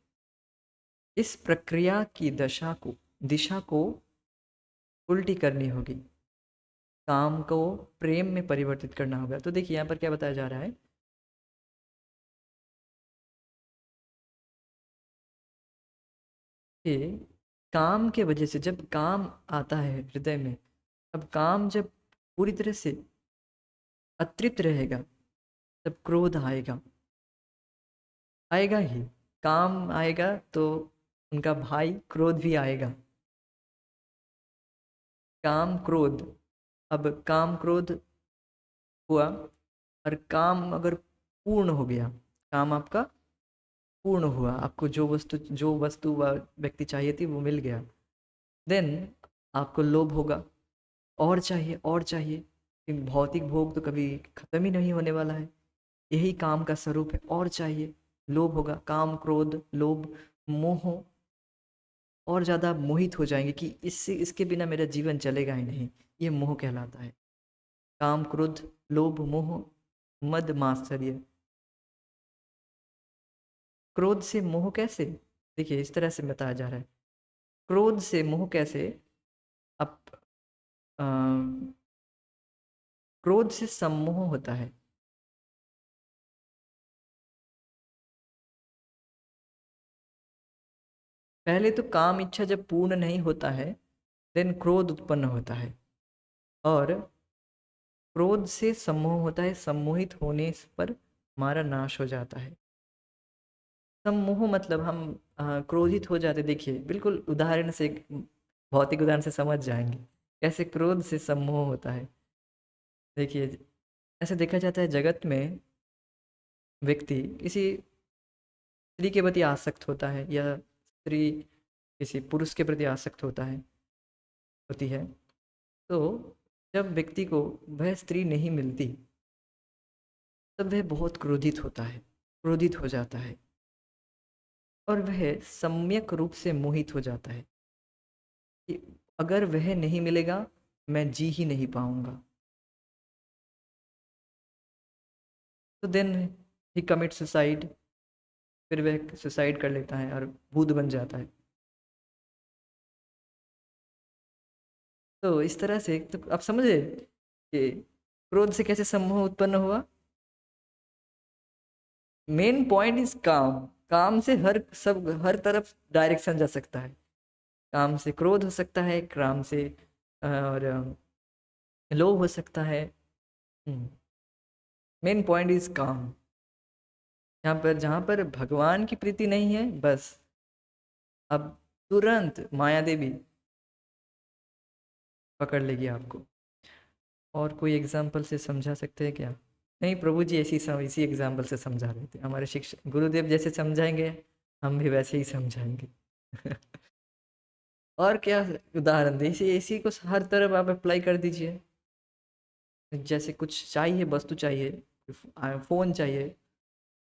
इस प्रक्रिया की दिशा को उल्टी करनी होगी। काम को प्रेम में परिवर्तित करना होगा। तो देखिए यहाँ पर क्या बताया जा रहा है कि काम के वजह से जब काम आता है हृदय में, अब काम जब पूरी तरह से अतृप्त रहेगा, तब क्रोध आएगा, आएगा ही। काम आएगा तो उनका भाई क्रोध भी आएगा। काम क्रोध, अब काम क्रोध हुआ, और काम अगर पूर्ण हो गया, काम आपका पूर्ण हुआ, आपको जो वस्तु व व्यक्ति चाहिए थी वो मिल गया, देन आपको लोभ होगा, और चाहिए और चाहिए, क्योंकि भौतिक भोग तो कभी खत्म ही नहीं होने वाला है। यही काम का स्वरूप है, और चाहिए, लोभ होगा, काम क्रोध लोभ मोह, और ज़्यादा मोहित हो जाएंगे कि इससे इसके बिना मेरा जीवन चलेगा ही नहीं। ये मोह कहलाता है। काम क्रोध लोभ मोह मद मात्सर्य। क्रोध से मोह कैसे, देखिए इस तरह से बताया जा रहा है क्रोध से मोह कैसे? अब अ, क्रोध से सम्मोह होता है। पहले तो काम इच्छा जब पूर्ण नहीं होता है, देन क्रोध उत्पन्न होता है। और क्रोध से सम्मोह होता है, सम्मोहित होने पर हमारा नाश हो जाता है। सम्मोह मतलब हम क्रोधित हो जाते, देखिए बिल्कुल उदाहरण से, भौतिक उदाहरण से समझ जाएंगे कैसे क्रोध से सम्मोह होता है। देखिए, ऐसे देखा जाता है जगत में व्यक्ति किसी स्त्री के प्रति आसक्त होता है, या स्त्री किसी पुरुष के प्रति आसक्त होती है। तो जब व्यक्ति को वह स्त्री नहीं मिलती, तब वह बहुत क्रोधित होता है, क्रोधित हो जाता है, और वह सम्यक रूप से मोहित हो जाता है कि अगर वह नहीं मिलेगा, मैं जी ही नहीं पाऊंगा। तो देन ही कमिट सुसाइड, फिर वह सुसाइड कर लेता है और भूत बन जाता है। तो इस तरह से तो आप समझे कि क्रोध से कैसे सम्मोह उत्पन्न हुआ। मेन पॉइंट इज काम। काम से हर तरफ डायरेक्शन जा सकता है। काम से क्रोध हो सकता है, काम से और लोभ हो सकता है। मेन पॉइंट इज काम। जहाँ पर भगवान की प्रीति नहीं है, बस अब तुरंत माया देवी पकड़ लेगी आपको। और कोई एग्जाम्पल से समझा सकते हैं क्या? नहीं, प्रभु जी इसी एग्जाम्पल से समझा रहे थे। हमारे शिक्षक गुरुदेव जैसे समझाएंगे, हम भी वैसे ही समझाएंगे। और क्या उदाहरण दें, इसी को हर तरफ आप अप्लाई कर दीजिए। जैसे कुछ चाहिए, वस्तु चाहिए, फ़ोन चाहिए।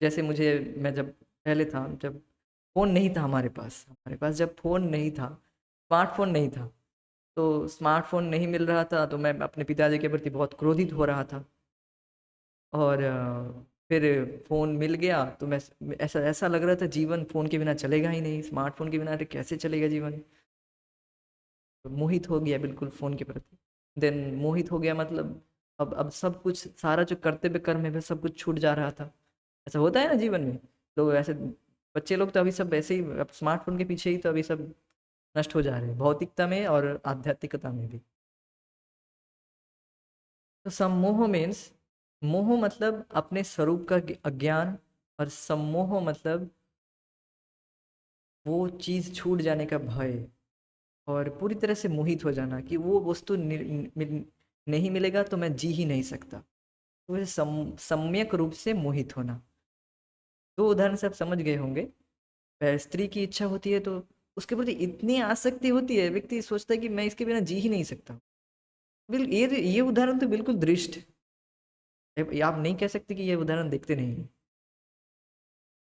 जैसे मुझे, मैं जब पहले था, जब फ़ोन नहीं था हमारे पास जब फ़ोन नहीं था, स्मार्टफ़ोन नहीं था, तो स्मार्टफ़ोन नहीं मिल रहा था, तो मैं अपने पिताजी के प्रति बहुत क्रोधित हो रहा था। और फिर फ़ोन मिल गया तो मैं ऐसा ऐसा लग रहा था जीवन फ़ोन के बिना चलेगा ही नहीं, स्मार्टफ़ोन के बिना अरे कैसे चलेगा जीवन। तो मोहित हो गया बिल्कुल फ़ोन के प्रति। देन मोहित हो गया मतलब अब सब कुछ, सारा जो कर्तव्य कर्म है वह सब कुछ छूट जा रहा था। ऐसा होता है ना जीवन में। लोग ऐसे, बच्चे लोग तो अभी सब ऐसे ही, अब स्मार्टफोन के पीछे ही तो अभी सब नष्ट हो जा रहे हैं, भौतिकता में और आध्यात्मिकता में भी। तो सम्मोह मीन्स, मोह मतलब अपने स्वरूप का अज्ञान, और सम्मोह मतलब वो चीज़ छूट जाने का भय, और पूरी तरह से मोहित हो जाना कि वो वस्तु नहीं मिलेगा तो मैं जी ही नहीं सकता। तो वैसे सम्यक रूप से मोहित होना। दो उदाहरण से आप समझ गए होंगे। स्त्री की इच्छा होती है तो उसके प्रति इतनी आसक्ति होती है, व्यक्ति सोचता है कि मैं इसके बिना जी ही नहीं सकता। ये उदाहरण तो बिल्कुल दृष्ट है। आप नहीं कह सकते कि ये उदाहरण देखते नहीं है।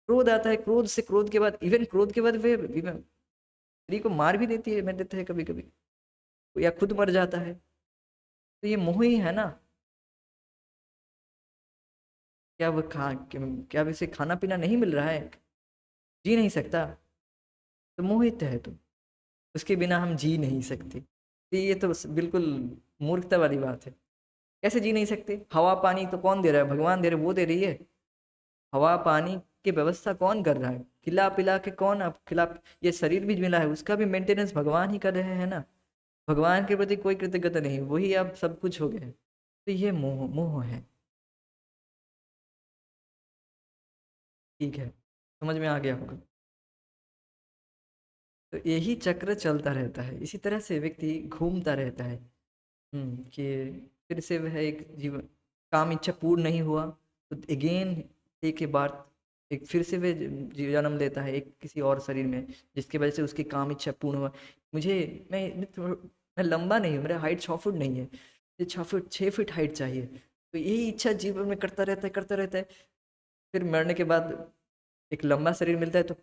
क्रोध आता है, क्रोध के बाद, इवन क्रोध के बाद वे स्त्री को मार भी देते हैं कभी कभी, या खुद मर जाता है। तो ये मोह ही है ना। क्या अब इसे खाना पीना नहीं मिल रहा है, जी नहीं सकता, तो मोहित है। तो उसके बिना हम जी नहीं सकते। तो ये तो बिल्कुल मूर्खता वाली बात है। कैसे जी नहीं सकते? हवा पानी तो कौन दे रहा है? भगवान दे रहे, वो दे रही है। हवा पानी की व्यवस्था कौन कर रहा है? खिला पिला के कौन, अब खिला, ये शरीर भी मिला है उसका भी मेंटेनेंस भगवान ही कर रहे हैं ना। भगवान के प्रति कोई कृतज्ञता नहीं, वही अब सब कुछ हो गया है। तो ये मोह मोह है। ठीक है, समझ में आ गया होगा। तो यही चक्र चलता रहता है, इसी तरह से व्यक्ति घूमता रहता है। कि फिर से वह एक जीवन, काम इच्छा पूर्ण नहीं हुआ, तो अगेन एक ही बार, एक फिर से वह जन्म लेता है एक किसी और शरीर में, जिसकी वजह से उसकी काम इच्छा पूर्ण हुआ। मुझे, मैं लंबा नहीं हूँ, मेरा हाइट 6 फुट नहीं है, मुझे 6 फुट हाइट चाहिए। तो यही इच्छा जीवन में करता रहता है। फिर मरने के बाद एक लंबा शरीर मिलता है, तो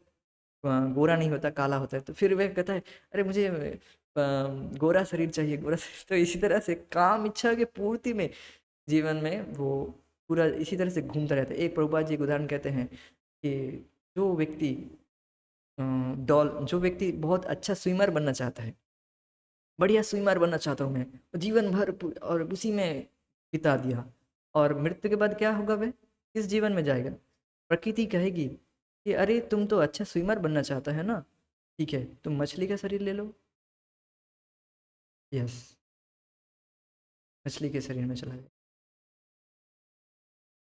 गोरा नहीं होता, काला होता है। तो फिर वह कहता है अरे मुझे गोरा शरीर चाहिए, गोरा शरीर। तो इसी तरह से काम इच्छा के पूर्ति में जीवन में वो पूरा इसी तरह से घूमता रहता है। एक प्रभुपाद जी एक उदाहरण कहते हैं कि जो व्यक्ति डॉल जो व्यक्ति बहुत अच्छा स्विमर बनना चाहता है, बढ़िया स्विमर बनना चाहता हूँ मैं, जीवन भर और उसी में बिता दिया, और मृत्यु के बाद क्या होगा? वह किस जीवन में जाएगा? प्रकृति कहेगी कि अरे तुम तो अच्छा स्विमर बनना चाहता है ना, ठीक है तुम मछली का शरीर ले लो। यस, मछली के शरीर में चला जाए।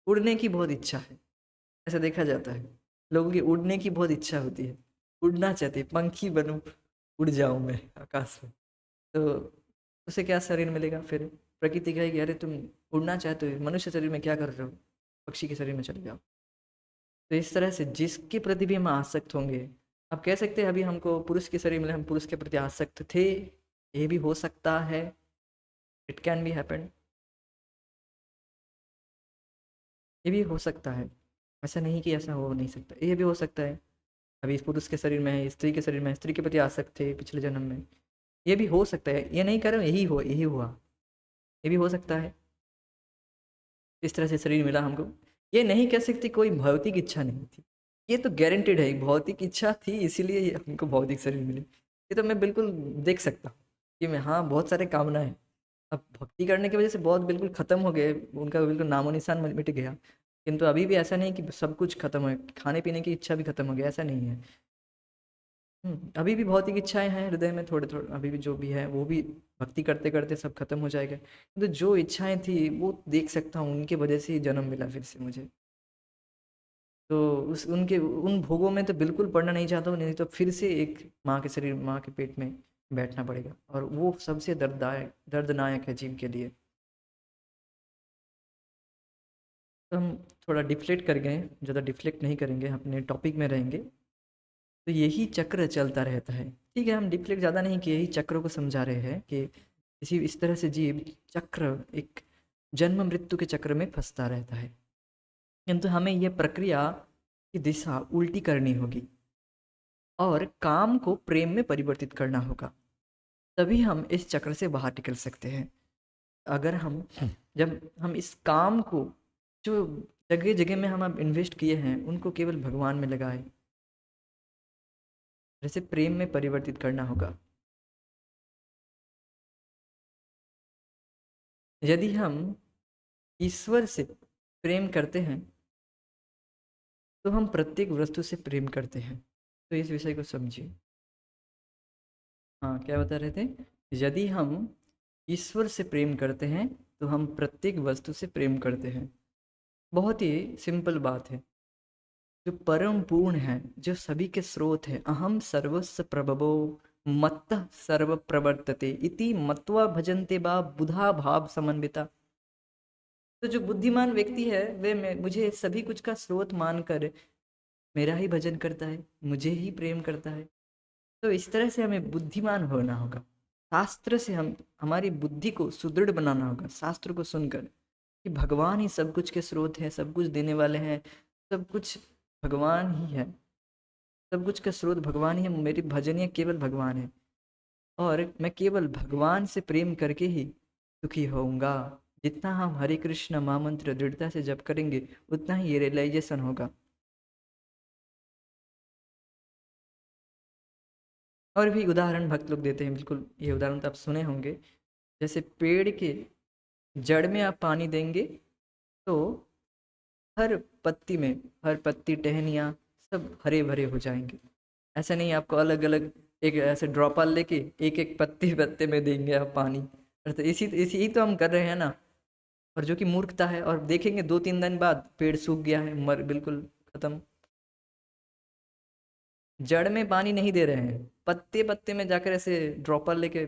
उड़ने की बहुत इच्छा है, ऐसा देखा जाता है, लोगों की उड़ने की बहुत इच्छा होती है, उड़ना चाहते हैं, पंखी बनूं, उड़ जाऊं मैं आकाश में। तो उसे क्या शरीर मिलेगा फिर? प्रकृति कहेगी अरे तुम उड़ना चाहते हो, मनुष्य शरीर में क्या कर रहे हो, पक्षी के शरीर में चले जाओ। तो इस तरह से जिसके प्रति भी हम आसक्त होंगे, आप कह सकते हैं अभी हमको पुरुष के शरीर मिले, हम पुरुष के प्रति आसक्त थे, ये भी हो सकता है, इट कैन बी हैपन, ये भी हो सकता है, ऐसा नहीं कि ऐसा हो नहीं सकता, ये भी हो सकता है। अभी इस पुरुष के शरीर में है, स्त्री के शरीर में है, स्त्री के प्रति आसक्त थे पिछले जन्म में, ये भी हो सकता है, ये नहीं कर रहे यही हुआ, ये भी हो सकता है। इस तरह से शरीर मिला हमको, ये नहीं कह सकते कोई भौतिक इच्छा नहीं थी, ये तो गारंटेड है भौतिक इच्छा थी इसीलिए ये हमको भौतिक शरीर मिली, ये तो मैं बिल्कुल देख सकता हूँ कि मैं, हाँ बहुत सारे कामना है, अब भक्ति करने की वजह से बहुत बिल्कुल खत्म हो गए, उनका बिल्कुल नामो निशान मिट गया, किंतु अभी भी ऐसा नहीं कि सब कुछ खत्म है, खाने पीने की इच्छा भी खत्म हो गया, ऐसा नहीं है। अभी भी भौतिक इच्छाएं हैं हृदय में थोड़े थोड़े, अभी भी जो भी है वो भी भक्ति करते करते सब खत्म हो जाएगा, तो जो इच्छाएं थी वो देख सकता हूँ, उनके वजह से ही जन्म मिला फिर से मुझे। तो उस उनके उन भोगों में तो बिल्कुल पड़ना नहीं चाहता हूँ, नहीं तो फिर से एक माँ के शरीर, माँ के पेट में बैठना पड़ेगा, और वो सबसे दर्दनायक है जीव के लिए। तो हम थोड़ा डिफ्लेक्ट कर गए, ज़्यादा डिफ्लेक्ट नहीं करेंगे, अपने टॉपिक में रहेंगे। तो यही चक्र चलता रहता है, ठीक है, हम डिफ्लेक्ट ज़्यादा नहीं किए, यही चक्र को समझा रहे हैं कि इसी इस तरह से जीव चक्र, एक जन्म मृत्यु के चक्र में फंसता रहता है, किंतु हमें यह प्रक्रिया की दिशा उल्टी करनी होगी और काम को प्रेम में परिवर्तित करना होगा, तभी हम इस चक्र से बाहर निकल सकते हैं। अगर हम, जब हम इस काम को, जो जगह जगह में हम अब इन्वेस्ट किए हैं उनको केवल भगवान में लगाए, जैसे प्रेम में परिवर्तित करना होगा। यदि हम ईश्वर से प्रेम करते हैं तो हम प्रत्येक वस्तु से प्रेम करते हैं, तो इस विषय को समझिए। हाँ, क्या बता रहे थे? यदि हम ईश्वर से प्रेम करते हैं तो हम प्रत्येक वस्तु से प्रेम करते हैं, बहुत ही सिंपल बात है। जो परम पूर्ण है, जो सभी के स्रोत है, अहम सर्वस्व प्रभवो मत्तः सर्व प्रवर्तते इति मत्वा भजन्ते बा बुधा भाव समन्विता। तो जो बुद्धिमान व्यक्ति है वे मुझे सभी कुछ का स्रोत मानकर मेरा ही भजन करता है, मुझे ही प्रेम करता है। तो इस तरह से हमें बुद्धिमान होना होगा, शास्त्र से हम हमारी बुद्धि को सुदृढ़ बनाना होगा, शास्त्र को सुनकर कि भगवान ही सब कुछ के स्रोत हैं, सब कुछ देने वाले हैं, सब कुछ भगवान ही है, सब कुछ का स्रोत भगवान ही है, मेरी भजनिया केवल भगवान है, और मैं केवल भगवान से प्रेम करके ही सुखी होऊंगा। जितना हम हरे कृष्ण महामंत्र दृढ़ता से जप करेंगे उतना ही ये रियलाइजेशन होगा। और भी उदाहरण भक्त लोग देते हैं, बिल्कुल ये उदाहरण तो आप सुने होंगे, जैसे पेड़ के जड़ में आप पानी देंगे तो हर पत्ती में, हर पत्ती टहनियाँ सब हरे भरे हो जाएंगे। ऐसा नहीं आपको अलग अलग एक ऐसे ड्रॉपर लेके एक एक पत्ते पत्ते में देंगे आप पानी, अर्थात इसी इसी ही तो हम कर रहे हैं ना, और जो कि मूर्खता है, और देखेंगे 2-3 दिन बाद पेड़ सूख गया है, मर बिल्कुल खत्म। जड़ में पानी नहीं दे रहे हैं, पत्ते पत्ते में जाकर ऐसे ड्रॉपर लेके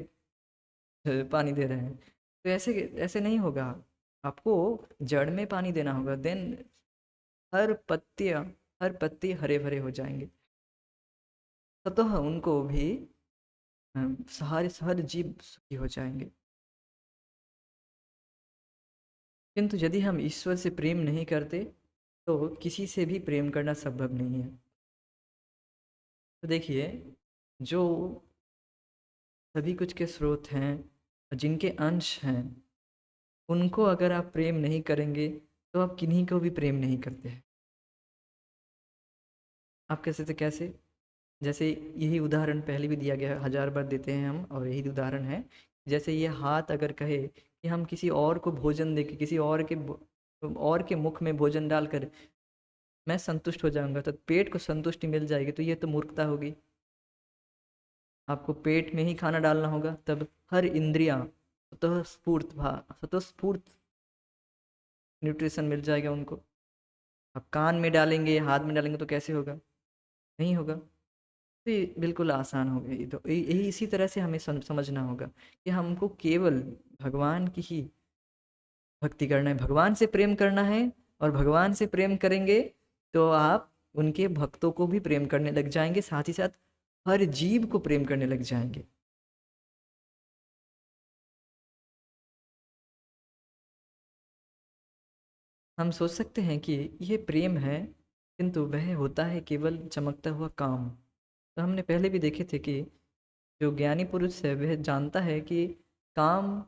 पानी दे रहे हैं, तो ऐसे ऐसे नहीं होगा, आपको जड़ में पानी देना होगा, देन हर पत्तियाँ, हर पत्ती हरे भरे हो जाएंगे, ततः उनको भी सारे हर जीव सुखी हो जाएंगे। किंतु यदि हम ईश्वर से प्रेम नहीं करते तो किसी से भी प्रेम करना संभव नहीं है। तो देखिए, जो सभी कुछ के स्रोत हैं, जिनके अंश हैं, उनको अगर आप प्रेम नहीं करेंगे तो आप किन्हीं को भी प्रेम नहीं करते हैं। आप कैसे थे कैसे? जैसे यही उदाहरण पहले भी दिया गया है, 1000 बार देते हैं हम, और यही उदाहरण है। जैसे ये हाथ अगर कहे कि हम किसी और को भोजन देके, किसी और के मुख में भोजन डालकर मैं संतुष्ट हो जाऊंगा, तो पेट को संतुष्टि मिल जाएगी, तो ये तो मूर्खता होगी। आपको पेट में ही खाना डालना होगा, तब हर इंद्रियां स्वतःस्फूर्त न्यूट्रिशन मिल जाएगा उनको। आप कान में डालेंगे, हाथ में डालेंगे तो कैसे होगा? नहीं होगा। तो ये बिल्कुल आसान हो गई। तो यही इसी तरह से हमें समझना होगा कि हमको केवल भगवान की ही भक्ति करना है, भगवान से प्रेम करना है। और भगवान से प्रेम करेंगे तो आप उनके भक्तों को भी प्रेम करने लग जाएंगे, साथ ही साथ हर जीव को प्रेम करने लग जाएंगे। हम सोच सकते हैं कि यह प्रेम है, किंतु वह होता है केवल चमकता हुआ काम। तो हमने पहले भी देखे थे कि जो ज्ञानी पुरुष है वह जानता है कि काम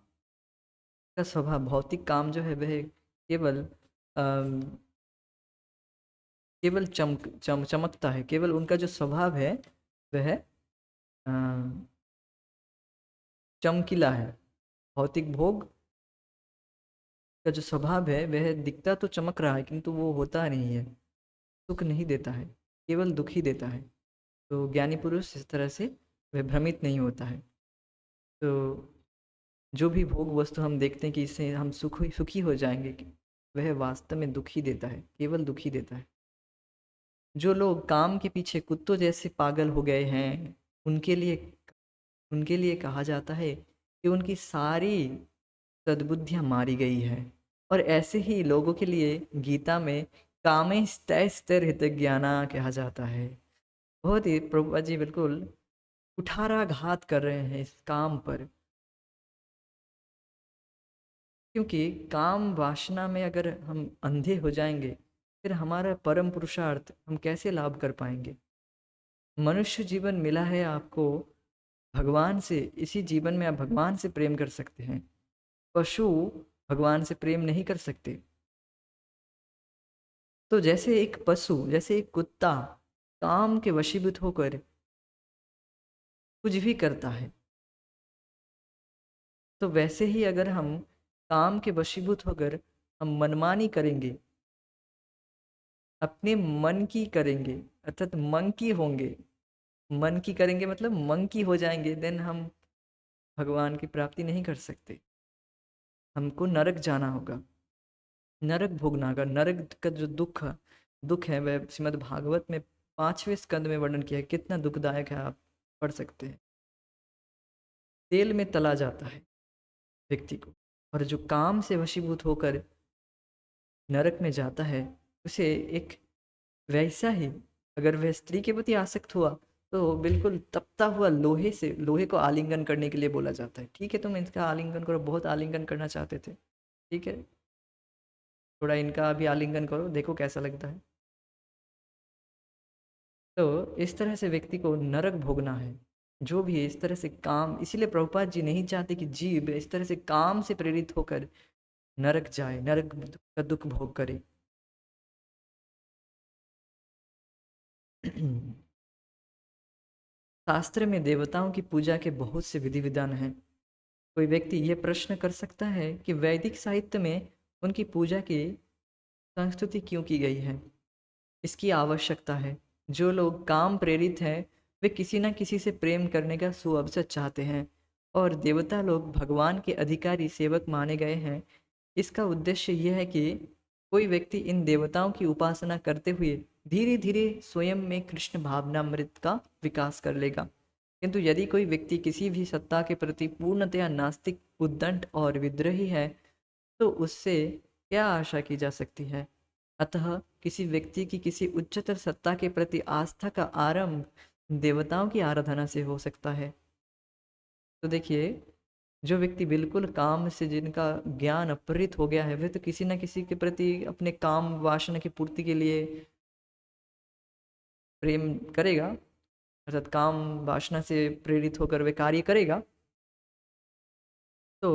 का स्वभाव, भौतिक काम जो है वह केवल अम, केवल चमकता है। केवल उनका जो स्वभाव है वह चमकीला है। भौतिक भोग का जो स्वभाव है वह दिखता तो चमक रहा है, किंतु वो होता नहीं है, सुख नहीं देता है, केवल दुख ही देता है। तो ज्ञानी पुरुष इस तरह से वह भ्रमित नहीं होता है। तो जो भी भोग वस्तु हम देखते हैं कि इससे हम सुखी हो जाएंगे, वह वास्तव में दुख ही देता है, केवल दुख ही देता है। जो लोग काम के पीछे कुत्तों जैसे पागल हो गए हैं, उनके लिए उनके लिए कहा जाता है कि उनकी सारी सद्बुद्धियाँ मारी गई है। और ऐसे ही लोगों के लिए गीता में कामे स्तर हित ज्ञाना कहा जाता है। बहुत ही प्रभुपाद जी बिल्कुल कुठाराघात कर रहे हैं इस काम पर, क्योंकि काम वासना में अगर हम अंधे हो जाएंगे, फिर हमारा परम पुरुषार्थ हम कैसे लाभ कर पाएंगे? मनुष्य जीवन मिला है आपको भगवान से, इसी जीवन में आप भगवान से प्रेम कर सकते हैं। पशु भगवान से प्रेम नहीं कर सकते। तो जैसे एक पशु, जैसे एक कुत्ता काम के वशीभूत होकर कुछ भी करता है, तो वैसे ही अगर हम काम के वशीभूत होकर हम मनमानी करेंगे, अपने मन की करेंगे, अर्थात मंकी होंगे, मन की करेंगे मतलब मंकी हो जाएंगे, देन हम भगवान की प्राप्ति नहीं कर सकते। हमको नरक जाना होगा, नरक भोगना होगा। नरक का जो दुख है वह श्रीमद् भागवत में 5वें स्कंद में वर्णन किया है। कितना दुखदायक है, आप पढ़ सकते हैं। तेल में तला जाता है व्यक्ति को, और जो काम से वशीभूत होकर नरक में जाता है, उसे एक वैसा ही, अगर वह स्त्री के प्रति आसक्त हुआ तो बिल्कुल तपता हुआ लोहे को आलिंगन करने के लिए बोला जाता है। ठीक है, तुम इसका आलिंगन करो, बहुत आलिंगन करना चाहते थे, ठीक है, थोड़ा इनका भी आलिंगन करो, देखो कैसा लगता है। तो इस तरह से व्यक्ति को नरक भोगना है। जो भी है इस तरह से काम, इसीलिए प्रभुपाद जी नहीं चाहते कि जीव इस तरह से काम से प्रेरित होकर नरक जाए, नरक का दुख भोग करे। शास्त्र में देवताओं की पूजा के बहुत से विधि विधान हैं। कोई व्यक्ति यह प्रश्न कर सकता है कि वैदिक साहित्य में उनकी पूजा की संस्तुति क्यों की गई है? इसकी आवश्यकता है। जो लोग काम प्रेरित हैं वे किसी न किसी से प्रेम करने का सुअवसर चाहते हैं, और देवता लोग भगवान के अधिकारी सेवक माने गए हैं। इसका उद्देश्य यह है कि कोई व्यक्ति इन देवताओं की उपासना करते हुए धीरे धीरे स्वयं में कृष्ण भावनामृत का विकास कर लेगा। किंतु यदि कोई व्यक्ति किसी भी सत्ता के प्रति पूर्णतया नास्तिक, उद्दंड और विद्रोही है, तो उससे क्या आशा की जा सकती है? अतः किसी व्यक्ति की किसी उच्चतर सत्ता के प्रति आस्था का आरंभ देवताओं की आराधना से हो सकता है। तो देखिए, जो व्यक्ति बिल्कुल काम से, जिनका ज्ञान अपहृत हो गया है, वह तो किसी न किसी के प्रति अपने काम वासना की पूर्ति के लिए प्रेम करेगा, अर्थात काम वासना से प्रेरित होकर वह कार्य करेगा। तो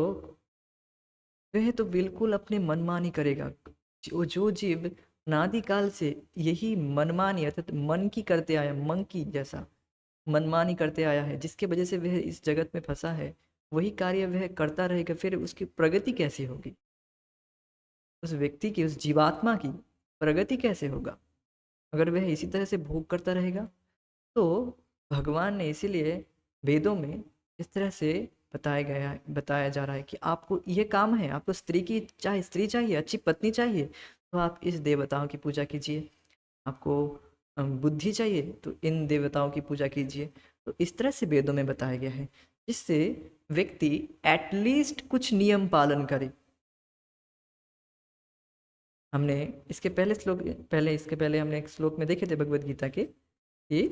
वह तो बिल्कुल अपने मनमानी करेगा। जो जीव अनादि काल से यही मनमानी अर्थात मन की करते आया, मंकी जैसा, मनमानी करते आया है, जिसके वजह से वह इस जगत में फंसा है, वही कार्य वह करता रहेगा, फिर उसकी प्रगति कैसे होगी? उस व्यक्ति की, उस जीवात्मा की प्रगति कैसे होगा अगर वह इसी तरह से भोग करता रहेगा? तो भगवान ने इसीलिए वेदों में इस तरह से बताया जा रहा है कि आपको ये काम है, आपको स्त्री की, चाहे स्त्री चाहिए, अच्छी पत्नी चाहिए, तो आप इस देवताओं की पूजा कीजिए। आपको बुद्धि चाहिए तो इन देवताओं की पूजा कीजिए। तो इस तरह से वेदों में बताया गया है, जिससे व्यक्ति एटलीस्ट कुछ नियम पालन करे। हमने इसके पहले हमने एक श्लोक में देखे थे भगवत गीता के कि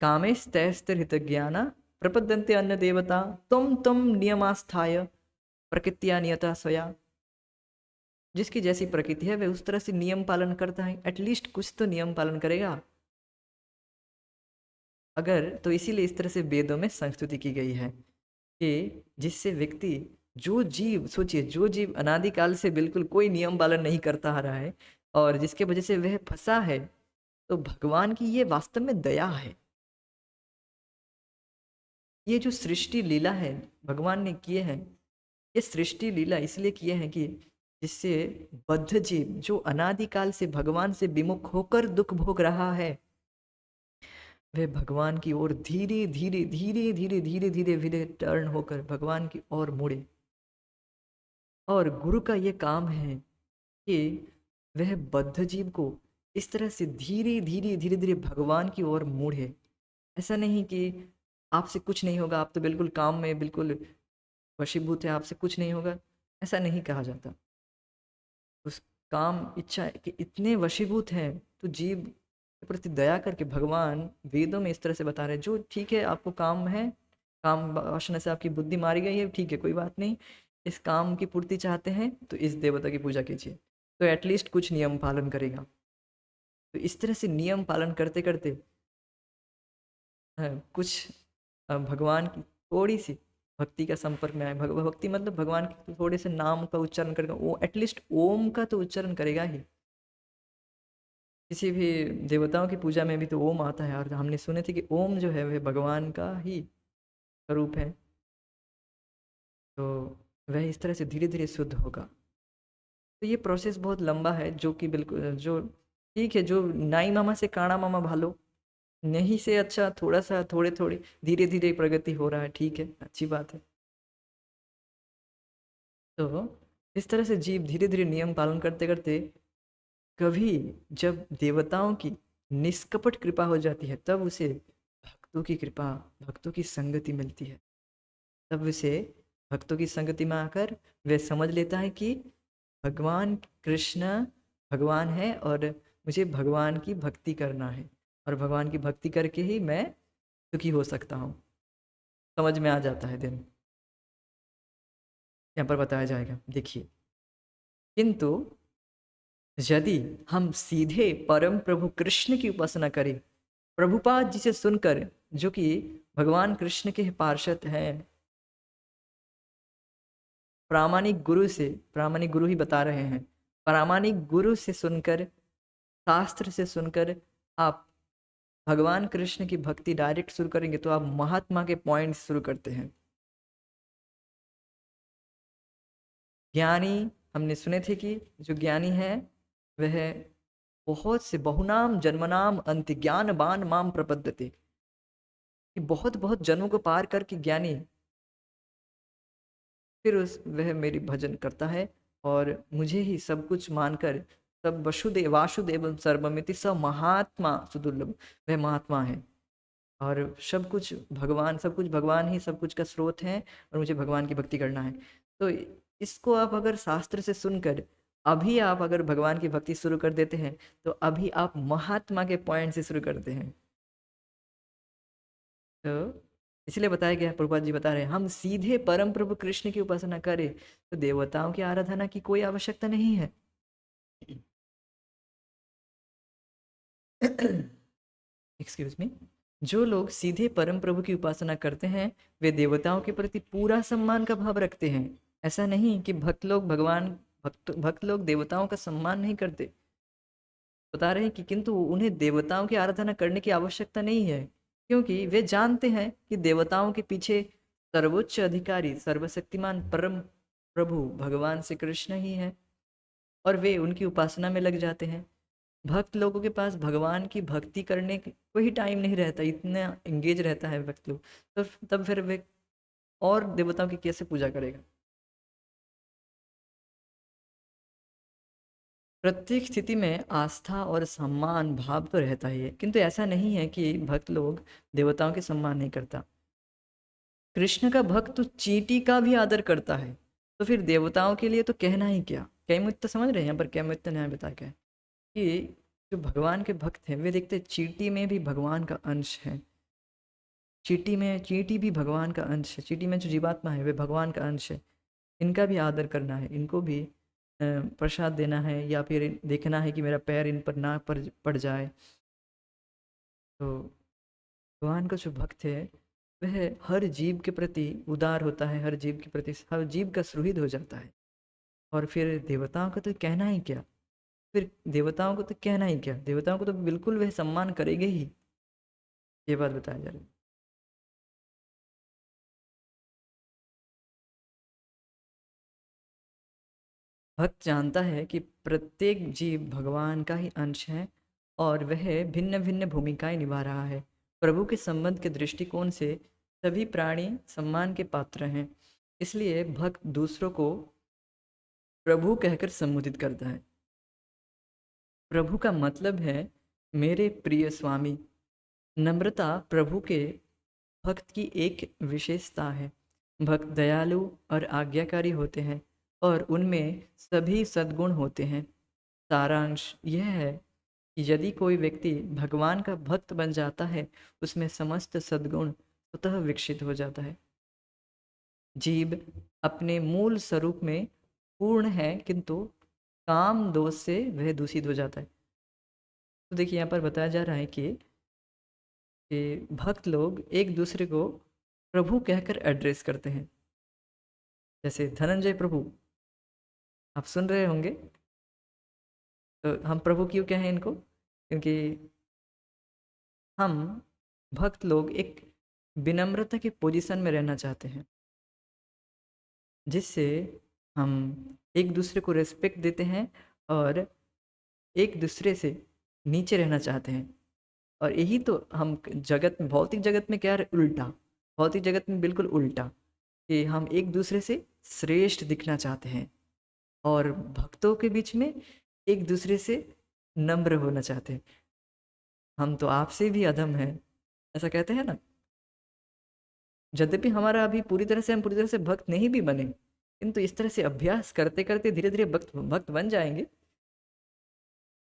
कामेस्तैस्थित ज्ञाना प्रपद्यन्ते अन्य देवता तुम नियमास्थाय प्रकृत्या नियता स्वया। जिसकी जैसी प्रकृति है वह उस तरह से नियम पालन करता है, एटलीस्ट कुछ तो नियम पालन करेगा अगर। तो इसीलिए इस तरह से वेदों में संस्तुति की गई है कि जिससे व्यक्ति, जो जीव, सोचिए, जो जीव अनादिकाल से बिल्कुल कोई नियम पालन नहीं करता आ रहा है और जिसके वजह से वह फंसा है, तो भगवान की ये वास्तव में दया है। ये जो सृष्टि लीला है भगवान ने किए हैं, ये सृष्टि लीला इसलिए किए हैं कि जिससे बद्ध जीव जो अनादिकाल से भगवान से विमुख होकर दुख भोग रहा है, वह भगवान की ओर धीरे धीरे धीरे धीरे धीरे धीरे धीरे टर्न होकर भगवान की ओर मुड़े। और गुरु का ये काम है कि वह बद्ध जीव को इस तरह से धीरे धीरे धीरे धीरे भगवान की ओर मोड़े। ऐसा नहीं कि आपसे कुछ नहीं होगा, आप तो बिल्कुल काम में बिल्कुल वशीभूत है, आपसे कुछ नहीं होगा, ऐसा नहीं कहा जाता। उस काम इच्छा कि इतने वशीभूत हैं, तो जीव के प्रति दया करके भगवान वेदों में इस तरह से बता रहे हैं, जो ठीक है आपको काम है, काम वासना से आपकी बुद्धि मारी गई है, ठीक है कोई बात नहीं, इस काम की पूर्ति चाहते हैं तो इस देवता की पूजा कीजिए, तो एटलीस्ट कुछ नियम पालन करेगा। तो इस तरह से नियम पालन करते करते कुछ भगवान की थोड़ी सी भक्ति का संपर्क में आए। भक्ति मतलब भगवान के थोड़े से नाम का उच्चारण करेगा, वो एटलीस्ट ओम का तो उच्चारण करेगा ही। किसी भी देवताओं की पूजा में भी तो ओम आता है, और हमने सुने थे कि ओम जो है वह भगवान का ही स्वरूप है। तो वह इस तरह से धीरे धीरे शुद्ध होगा। तो ये प्रोसेस बहुत लंबा है, जो कि बिल्कुल, जो ठीक है, जो नाई मामा से काणा मामा भालो नहीं से अच्छा, थोड़ा सा थोड़े थोड़े धीरे धीरे प्रगति हो रहा है, ठीक है, अच्छी बात है। तो इस तरह से जीव धीरे धीरे नियम पालन करते करते, कभी जब देवताओं की निष्कपट कृपा हो जाती है, तब उसे भक्तों की कृपा, भक्तों की संगति मिलती है। तब उसे भक्तों की संगति में आकर वह समझ लेता है कि भगवान कृष्ण भगवान है और मुझे भगवान की भक्ति करना है, और भगवान की भक्ति करके ही मैं सुखी हो सकता हूँ। समझ में आ जाता है दिन। यहाँ पर बताया जाएगा, देखिए, किंतु यदि हम सीधे परम प्रभु कृष्ण की उपासना करें, प्रभुपाद जी से सुनकर, जो कि भगवान कृष्ण के पार्षद हैं, प्रामाणिक गुरु से, प्रामाणिक गुरु ही बता रहे हैं, प्रामाणिक गुरु से सुनकर, शास्त्र से सुनकर आप भगवान कृष्ण की भक्ति डायरेक्ट शुरू करेंगे, तो आप महात्मा के पॉइंट शुरू करते हैं। ज्ञानी, हमने सुने थे कि जो ज्ञानी है वह बहुत से बहुनाम जन्मनाम अंत ज्ञानवान माम प्रपद्यते, कि बहुत बहुत जन्मों को पार करके ज्ञानी फिर उस वह मेरी भजन करता है और मुझे ही सब कुछ मानकर, सब वसुदेव वासुदेव सर्वमिति स महात्मा सुदुर्लभ, वह महात्मा है और सब कुछ भगवान ही सब कुछ का स्रोत है, और मुझे भगवान की भक्ति करना है। तो इसको आप अगर शास्त्र से सुनकर अभी आप अगर भगवान की भक्ति शुरू कर देते हैं, तो अभी आप महात्मा के पॉइंट से शुरू करते हैं। तो इसलिए बताया गया, प्रभुपाद जी बता रहे हैं, हम सीधे परम प्रभु कृष्ण की उपासना करें तो देवताओं की आराधना की कोई आवश्यकता नहीं है। Excuse me. जो लोग सीधे परम प्रभु की उपासना करते हैं, वे देवताओं के प्रति पूरा सम्मान का भाव रखते हैं। ऐसा नहीं कि भक्त लोग देवताओं का सम्मान नहीं करते। बता रहे हैं कि किंतु उन्हें देवताओं की आराधना करने की आवश्यकता नहीं है, क्योंकि वे जानते हैं कि देवताओं के पीछे सर्वोच्च अधिकारी सर्वशक्तिमान परम प्रभु भगवान श्री कृष्ण ही है, और वे उनकी उपासना में लग जाते हैं। भक्त लोगों के पास भगवान की भक्ति करने की कोई टाइम नहीं रहता, इतना एंगेज रहता है भक्त लोग। तो तब फिर वे और देवताओं की कैसे पूजा करेगा। प्रत्येक स्थिति में आस्था और सम्मान भाव तो रहता ही है, किंतु ऐसा नहीं है कि भक्त लोग देवताओं के सम्मान नहीं करता। कृष्ण का भक्त तो चींटी का भी आदर करता है, तो फिर देवताओं के लिए तो कहना ही क्या। कैमुत्य समझ रहे हैं यहाँ पर, कैमुत्य न्याय बता के कि जो भगवान के भक्त हैं वे देखते हैं चींटी में भी भगवान का अंश है। चींटी भी भगवान का अंश है, चींटी में जो जीवात्मा है वे भगवान का अंश है। इनका भी आदर करना है, इनको भी प्रसाद देना है, या फिर देखना है कि मेरा पैर इन पर ना पड़ जाए। तो भगवान का जो भक्त है वह हर जीव के प्रति उदार होता है, हर जीव के प्रति, हर जीव का सुहृद हो जाता है। और फिर देवताओं का तो कहना ही क्या, फिर देवताओं को तो कहना ही क्या, देवताओं को तो बिल्कुल वह सम्मान करेंगे ही। ये बात बताया जा रहा है। भक्त जानता है कि प्रत्येक जीव भगवान का ही अंश है, और वह भिन्न भिन्न भूमिकाएं निभा रहा है। प्रभु के संबंध के दृष्टिकोण से सभी प्राणी सम्मान के पात्र हैं, इसलिए भक्त दूसरों को प्रभु कहकर संबोधित करता है। प्रभु का मतलब है मेरे प्रिय स्वामी। नम्रता प्रभु के भक्त की एक विशेषता है। भक्त दयालु और आज्ञाकारी होते हैं, और उनमें सभी सद्गुण होते हैं। सारांश यह है कि यदि कोई व्यक्ति भगवान का भक्त बन जाता है, उसमें समस्त सद्गुण स्वतः विकसित हो जाता है। जीव अपने मूल स्वरूप में पूर्ण है, किंतु काम दोष से वह दूषित हो जाता है। तो देखिए यहाँ पर बताया जा रहा है कि भक्त लोग एक दूसरे को प्रभु कहकर एड्रेस करते हैं। जैसे धनंजय प्रभु, आप सुन रहे होंगे, तो हम प्रभु क्यों कहें इनको, क्योंकि हम भक्त लोग एक विनम्रता की पोजीशन में रहना चाहते हैं, जिससे हम एक दूसरे को रिस्पेक्ट देते हैं, और एक दूसरे से नीचे रहना चाहते हैं। और यही तो हम जगत में, भौतिक जगत में क्या है, उल्टा, भौतिक जगत में बिल्कुल उल्टा, कि हम एक दूसरे से श्रेष्ठ दिखना चाहते हैं, और भक्तों के बीच में एक दूसरे से नम्र होना चाहते हैं। हम तो आपसे भी अधम हैं, ऐसा कहते हैं ना। यद्यपि हमारा अभी पूरी तरह से, हम पूरी तरह से भक्त नहीं भी बने, किंतु इस तरह से अभ्यास करते करते धीरे धीरे भक्त भक्त बन जाएंगे।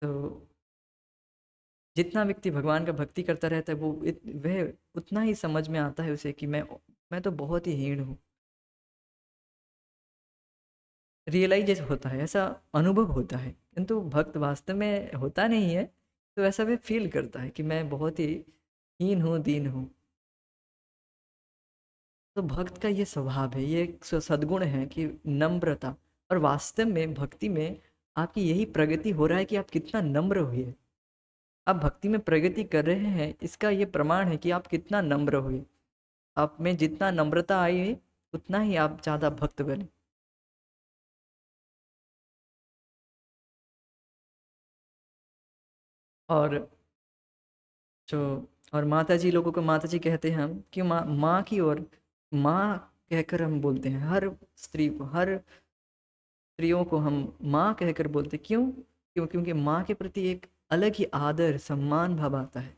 तो जितना व्यक्ति भगवान का भक्ति करता रहता है, वह उतना ही समझ में आता है उसे कि मैं तो बहुत ही हीन हूँ। रियलाइज होता है, ऐसा अनुभव होता है, किंतु भक्त वास्तव में होता नहीं है। तो ऐसा वे फील करता है कि मैं बहुत ही हीन हूँ, दीन हूँ। तो भक्त का ये स्वभाव है, ये एक सद्गुण है कि नम्रता। और वास्तव में भक्ति में आपकी यही प्रगति हो रहा है कि आप कितना नम्र हुए। आप भक्ति में प्रगति कर रहे हैं, इसका ये प्रमाण है कि आप कितना नम्र हुए। आप में जितना नम्रता आई है, उतना ही आप ज़्यादा भक्त बने। और जो, और माता जी, लोगों को माता जी कहते हैं हम, क्यों माँ की ओर माँ कहकर हम बोलते हैं, हर स्त्री को, हर स्त्रियों को हम माँ कहकर बोलते, क्योंकि माँ के प्रति एक अलग ही आदर सम्मान भाव आता है।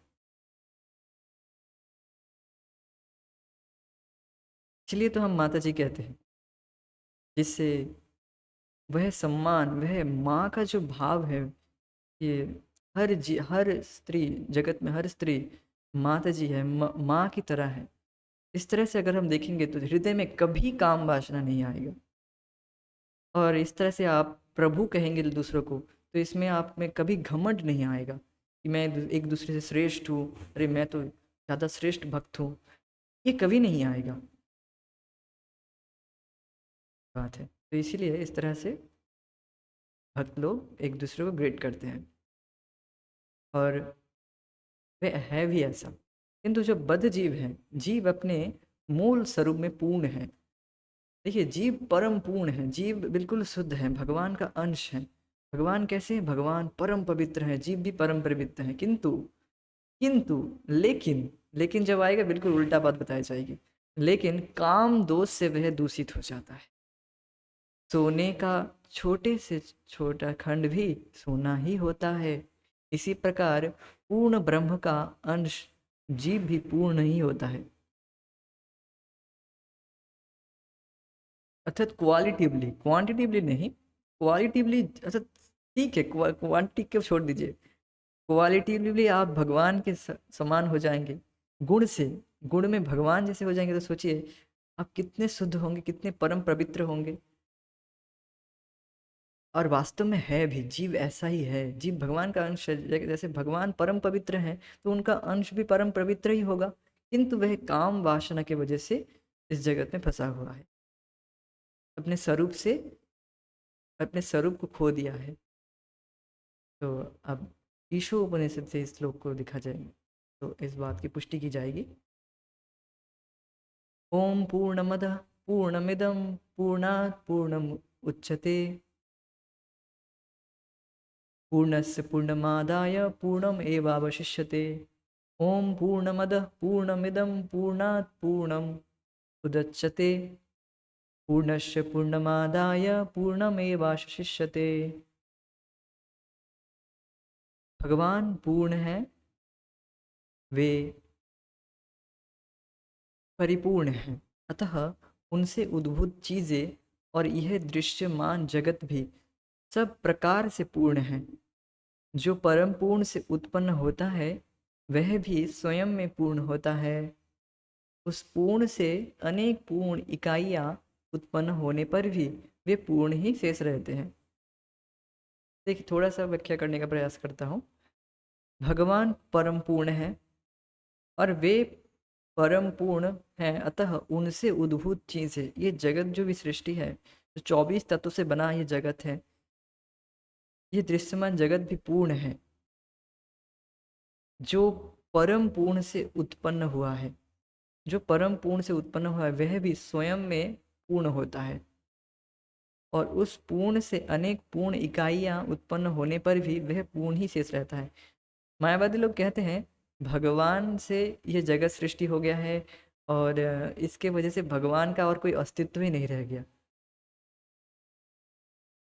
इसलिए तो हम माता जी कहते हैं, जिससे वह सम्मान, वह माँ का जो भाव है, ये हर स्त्री, जगत में हर स्त्री माता जी है, माँ की तरह है। इस तरह से अगर हम देखेंगे तो हृदय में कभी काम वासना नहीं आएगा। और इस तरह से आप प्रभु कहेंगे दूसरों को, तो इसमें आप में कभी घमंड नहीं आएगा कि मैं एक दूसरे से श्रेष्ठ हूँ, अरे मैं तो ज़्यादा श्रेष्ठ भक्त हूँ। ये कभी नहीं आएगा, बात है। तो इसीलिए इस तरह से भक्त लोग एक दूसरे को ग्रेट करते हैं, और वे है भी ऐसा। किंतु जो बद्ध जीव है, जीव अपने मूल स्वरूप में पूर्ण है। देखिए, जीव परम पूर्ण है, जीव बिल्कुल शुद्ध है, भगवान का अंश है। भगवान कैसे हैं? भगवान परम पवित्र है, जीव भी परम पवित्र है। किंतु किंतु लेकिन लेकिन जब आएगा बिल्कुल उल्टा बात बताई जाएगी। लेकिन काम दोष से वह दूषित हो जाता है। सोने का छोटे से छोटा खंड भी सोना ही होता है। इसी प्रकार पूर्ण ब्रह्म का अंश जीव भी पूर्ण ही होता है। अर्थात क्वालिटिवली, क्वांटिटिवली नहीं, क्वालिटिवली। अर्थात ठीक है, क्वांटिटी को छोड़ दीजिए, क्वालिटिवली आप भगवान के समान हो जाएंगे। गुण से, गुण में भगवान जैसे हो जाएंगे तो सोचिए आप कितने शुद्ध होंगे, कितने परम पवित्र होंगे। और वास्तव में है भी, जीव ऐसा ही है, जीव भगवान का अंश है। जैसे भगवान परम पवित्र हैं तो उनका अंश भी परम पवित्र ही होगा। किंतु वह काम वासना की वजह से इस जगत में फंसा हुआ है, अपने स्वरूप से, अपने स्वरूप को खो दिया है। तो अब ईशोपनिषद से इस श्लोक को लिखा जाएगा तो इस बात की पुष्टि की जाएगी। ओम पूर्णमदः पूर्णमिदं पूर्णात् पूर्णम् उच्यते पूर्णस्य पूर्णमादाय पूर्णम् एवावशिष्यते। ओम पूर्णमदः पूर्णमिदं पूर्णात् पूर्णम् उदच्यते पूर्णस्य पूर्णमादाय पूर्णमेवावशिष्यते। भगवान पूर्ण है, वे परिपूर्ण हैं, अतः उनसे उद्भूत चीजें और यह दृश्यमान जगत भी सब प्रकार से पूर्ण है। जो परम पूर्ण से उत्पन्न होता है वह भी स्वयं में पूर्ण होता है। उस पूर्ण से अनेक पूर्ण इकाइयां उत्पन्न होने पर भी वे पूर्ण ही शेष रहते हैं। देखिए, थोड़ा सा व्याख्या करने का प्रयास करता हूँ। भगवान परम पूर्ण है और वे परम पूर्ण हैं, अतः उनसे उद्भूत चीज है। ये जगत जो भी सृष्टि है, जो 24 तत्वों से बना ये जगत है, ये दृश्यमान जगत भी पूर्ण है, जो परम पूर्ण से उत्पन्न हुआ है। जो परम पूर्ण से उत्पन्न हुआ है वह भी स्वयं में पूर्ण होता है, और उस पूर्ण से अनेक पूर्ण इकाइयां उत्पन्न होने पर भी वह पूर्ण ही शेष रहता है। मायावादी लोग कहते हैं भगवान से यह जगत सृष्टि हो गया है और इसके वजह से भगवान का और कोई अस्तित्व ही नहीं रह गया।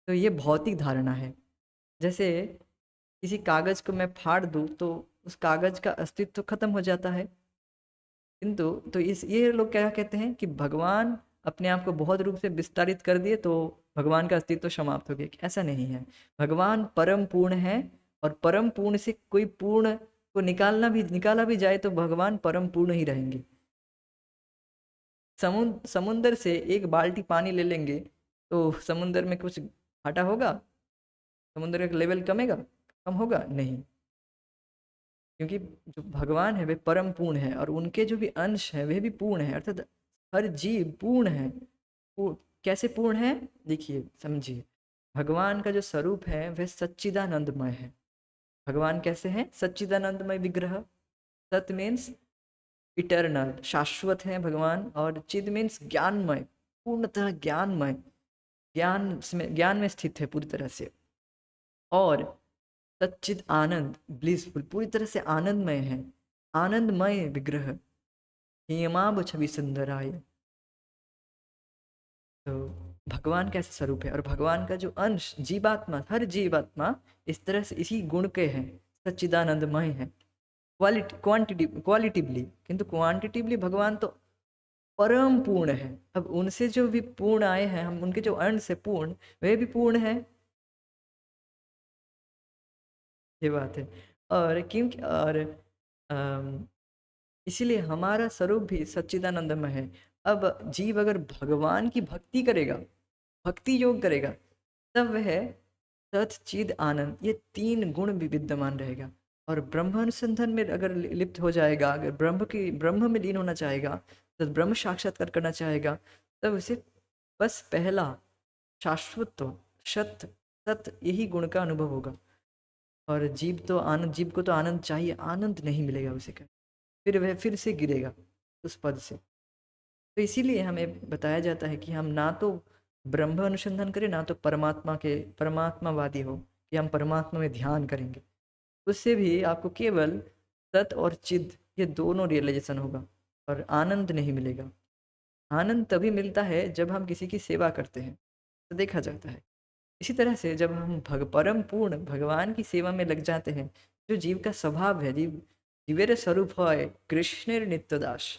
तो ये भौतिक धारणा है। जैसे किसी कागज को मैं फाड़ दूं तो उस कागज का अस्तित्व खत्म हो जाता है। किंतु तो इस ये लोग क्या कहते हैं कि भगवान अपने आप को बहुत रूप से विस्तारित कर दिए तो भगवान का अस्तित्व समाप्त हो गया। ऐसा नहीं है, भगवान परम पूर्ण है, और परम पूर्ण से कोई पूर्ण को निकाला भी जाए तो भगवान परम पूर्ण ही रहेंगे। समुंदर से एक बाल्टी पानी ले लेंगे तो समुंदर में कुछ घाटा होगा? समुद्र का लेवल कमेगा? कम होगा नहीं, क्योंकि जो भगवान है वे परम पूर्ण है और उनके जो भी अंश है वे भी पूर्ण है। अर्थात हर जीव पूर्ण है। कैसे पूर्ण है? देखिए, समझिए, भगवान का जो स्वरूप है वह सच्चिदानंदमय है। भगवान कैसे हैं? सच्चिदानंदमय विग्रह। सत मीन्स इटर्नल, शाश्वत है भगवान, और चिद मीन्स ज्ञानमय, पूर्णतः ज्ञानमय, ज्ञान में स्थित है पूरी तरह से। और सच्चिद आनंद, ब्लिसफुल, पूरी तरह से आनंदमय है, आनंदमय विग्रह। हेमाभ छवि सुंदराय। तो भगवान का ऐसा स्वरूप है, और भगवान का जो अंश जीवात्मा, हर जीवात्मा इस तरह से इसी गुण के हैं, सच्चिदानंदमय है। क्वालिटिवली, किंतु क्वांटिटिवली भगवान तो परम पूर्ण है। अब उनसे जो भी पूर्ण आए हैं, हम उनके जो अंश है पूर्ण, वे भी पूर्ण है। ये बात है। और क्योंकि और अम, इसीलिए हमारा स्वरूप भी सच्चिदानंदमय है। अब जीव अगर भगवान की भक्ति करेगा, भक्ति योग करेगा, तब वह सत चिद आनंद, ये तीन गुण भी विद्यमान रहेगा। और ब्रह्म अनुसंधान में अगर लिप्त हो जाएगा, अगर ब्रह्म में लीन होना चाहेगा, तो ब्रह्म साक्षात्कार करना चाहेगा, तब उसे बस पहला शाश्वत सत सत यही गुण का अनुभव होगा। और जीव को तो आनंद चाहिए, आनंद नहीं मिलेगा उसे। फिर वह फिर से गिरेगा उस पद से। तो इसीलिए हमें बताया जाता है कि हम ना तो ब्रह्म अनुसंधान करें, ना तो परमात्मावादी हो कि हम परमात्मा में ध्यान करेंगे। उससे भी आपको केवल सत और चिद ये दोनों रियलाइजेशन होगा और आनंद नहीं मिलेगा। आनंद तभी मिलता है जब हम किसी की सेवा करते हैं, तो देखा जाता है। इसी तरह से जब हम परम पूर्ण भगवान की सेवा में लग जाते हैं, जो जीव का स्वभाव है, जीवेर स्वरूप है कृष्णेर नित्य दास।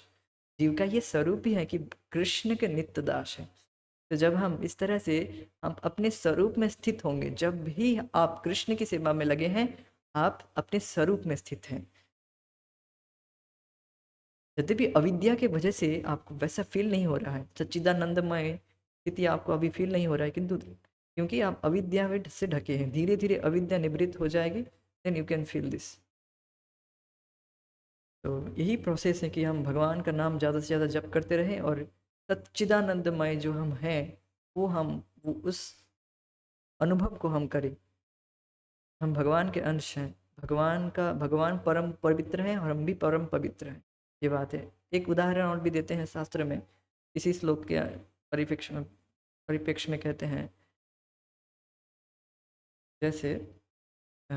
जीव का ये स्वरूप ही है कि कृष्ण के नित्य दास है। तो जब हम इस तरह से हम अपने स्वरूप में स्थित होंगे, जब भी आप कृष्ण की सेवा में लगे हैं, आप अपने स्वरूप में स्थित हैं। यद्यपि अविद्या के वजह से आपको वैसा फील नहीं हो रहा है, सच्चिदानंदमय स्थिति आपको अभी फील नहीं हो रहा है, किंतु क्योंकि आप अविद्या से ढके हैं, धीरे धीरे अविद्या निवृत्त हो जाएगी, then you can feel this. तो यही प्रोसेस है कि हम भगवान का नाम ज़्यादा से ज़्यादा जप करते रहें और सच्चिदानंदमय जो हम हैं वो उस अनुभव को हम करें। हम भगवान के अंश हैं, भगवान परम पवित्र है और हम भी परम पवित्र हैं। ये बात है। एक उदाहरण और भी देते हैं शास्त्र में, इसी श्लोक के परिप्रेक्ष्य में कहते हैं, जैसे अ,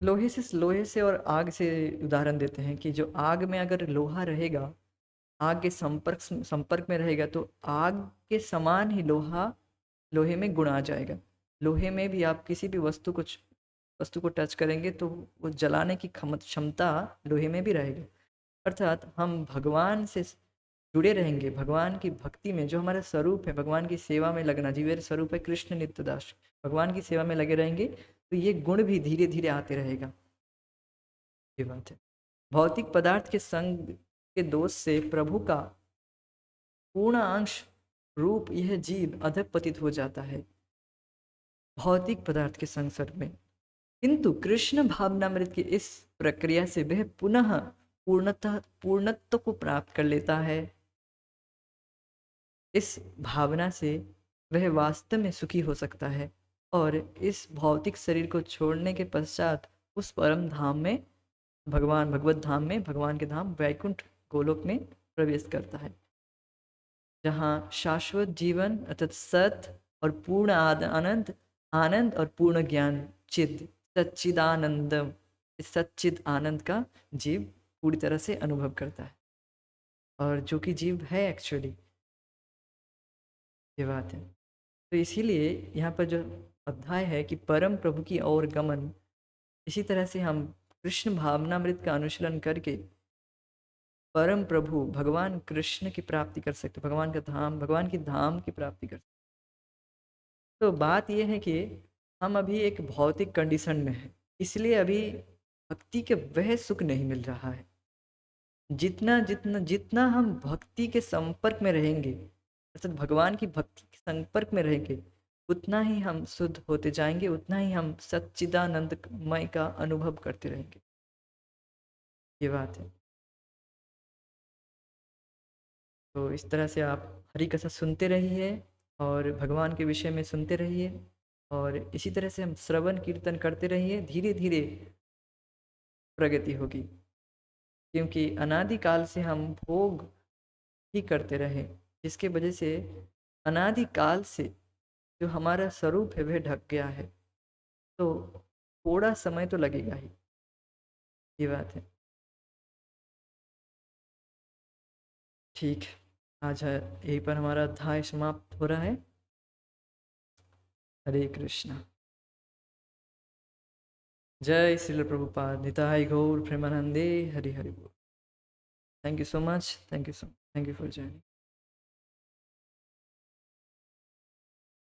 लोहे से और आग से उदाहरण देते हैं कि जो आग में अगर लोहा रहेगा, आग के संपर्क में रहेगा, तो आग के समान ही लोहे में गुण आ जाएगा। लोहे में भी आप किसी भी वस्तु को टच करेंगे तो वो जलाने की क्षमता लोहे में भी रहेगी। अर्थात हम भगवान से जुड़े रहेंगे, भगवान की भक्ति में, जो हमारा स्वरूप है, भगवान की सेवा में लगना, जीवेर स्वरूप है कृष्ण नित्यदास, भगवान की सेवा में लगे रहेंगे, तो ये गुण भी धीरे धीरे आते रहेगा। ये बात है। भौतिक पदार्थ के संग के दोष से प्रभु का पूर्ण अंश रूप यह जीव अधपतित हो जाता है, भौतिक पदार्थ के संसर्ग में। किंतु कृष्ण भावनामृत की इस प्रक्रिया से वह पुनः पूर्णत्व को प्राप्त कर लेता है। इस भावना से वह वास्तव में सुखी हो सकता है और इस भौतिक शरीर को छोड़ने के पश्चात उस परम धाम में, भगवत धाम में, भगवान के धाम वैकुंठ गोलोक में प्रवेश करता है, जहाँ शाश्वत जीवन अर्थात सत और पूर्ण आनंद, आनंद और पूर्ण ज्ञान, चिद सच्चिदानंद, इस सच्चिद आनंद का जीव पूरी तरह से अनुभव करता है, और जो कि जीव है एक्चुअली। ये बात है। तो इसीलिए यहाँ पर जो अध्याय है कि परम प्रभु की ओर गमन, इसी तरह से हम कृष्ण भावनामृत का अनुशीलन करके परम प्रभु भगवान कृष्ण की प्राप्ति कर सकते, भगवान की धाम की प्राप्ति कर सकते। तो बात यह है कि हम अभी एक भौतिक कंडीशन में हैं, इसलिए अभी भक्ति के वह सुख नहीं मिल रहा है। जितना जितना जितना हम भक्ति के संपर्क में रहेंगे, अर्थात भगवान की भक्ति के संपर्क में रहेंगे, उतना ही हम शुद्ध होते जाएंगे, उतना ही हम सच्चिदानंदमय का अनुभव करते रहेंगे। ये बात है। तो इस तरह से आप हरि कथा सुनते रहिए और भगवान के विषय में सुनते रहिए, और इसी तरह से हम श्रवण कीर्तन करते रहिए, धीरे धीरे प्रगति होगी। क्योंकि अनादिकाल से हम भोग ही करते रहे, जिसके वजह से अनादिकाल से जो हमारा स्वरूप है वह ढक गया है। तो थोड़ा समय तो लगेगा ही। ये बात है। ठीक है, आज यहीं पर हमारा अध्याय समाप्त हो रहा है। हरे कृष्णा। जय श्रील प्रभुपाद, निताय गौर प्रेमानंदे, हरि हरि बोल। Thank you so much, thank you for joining.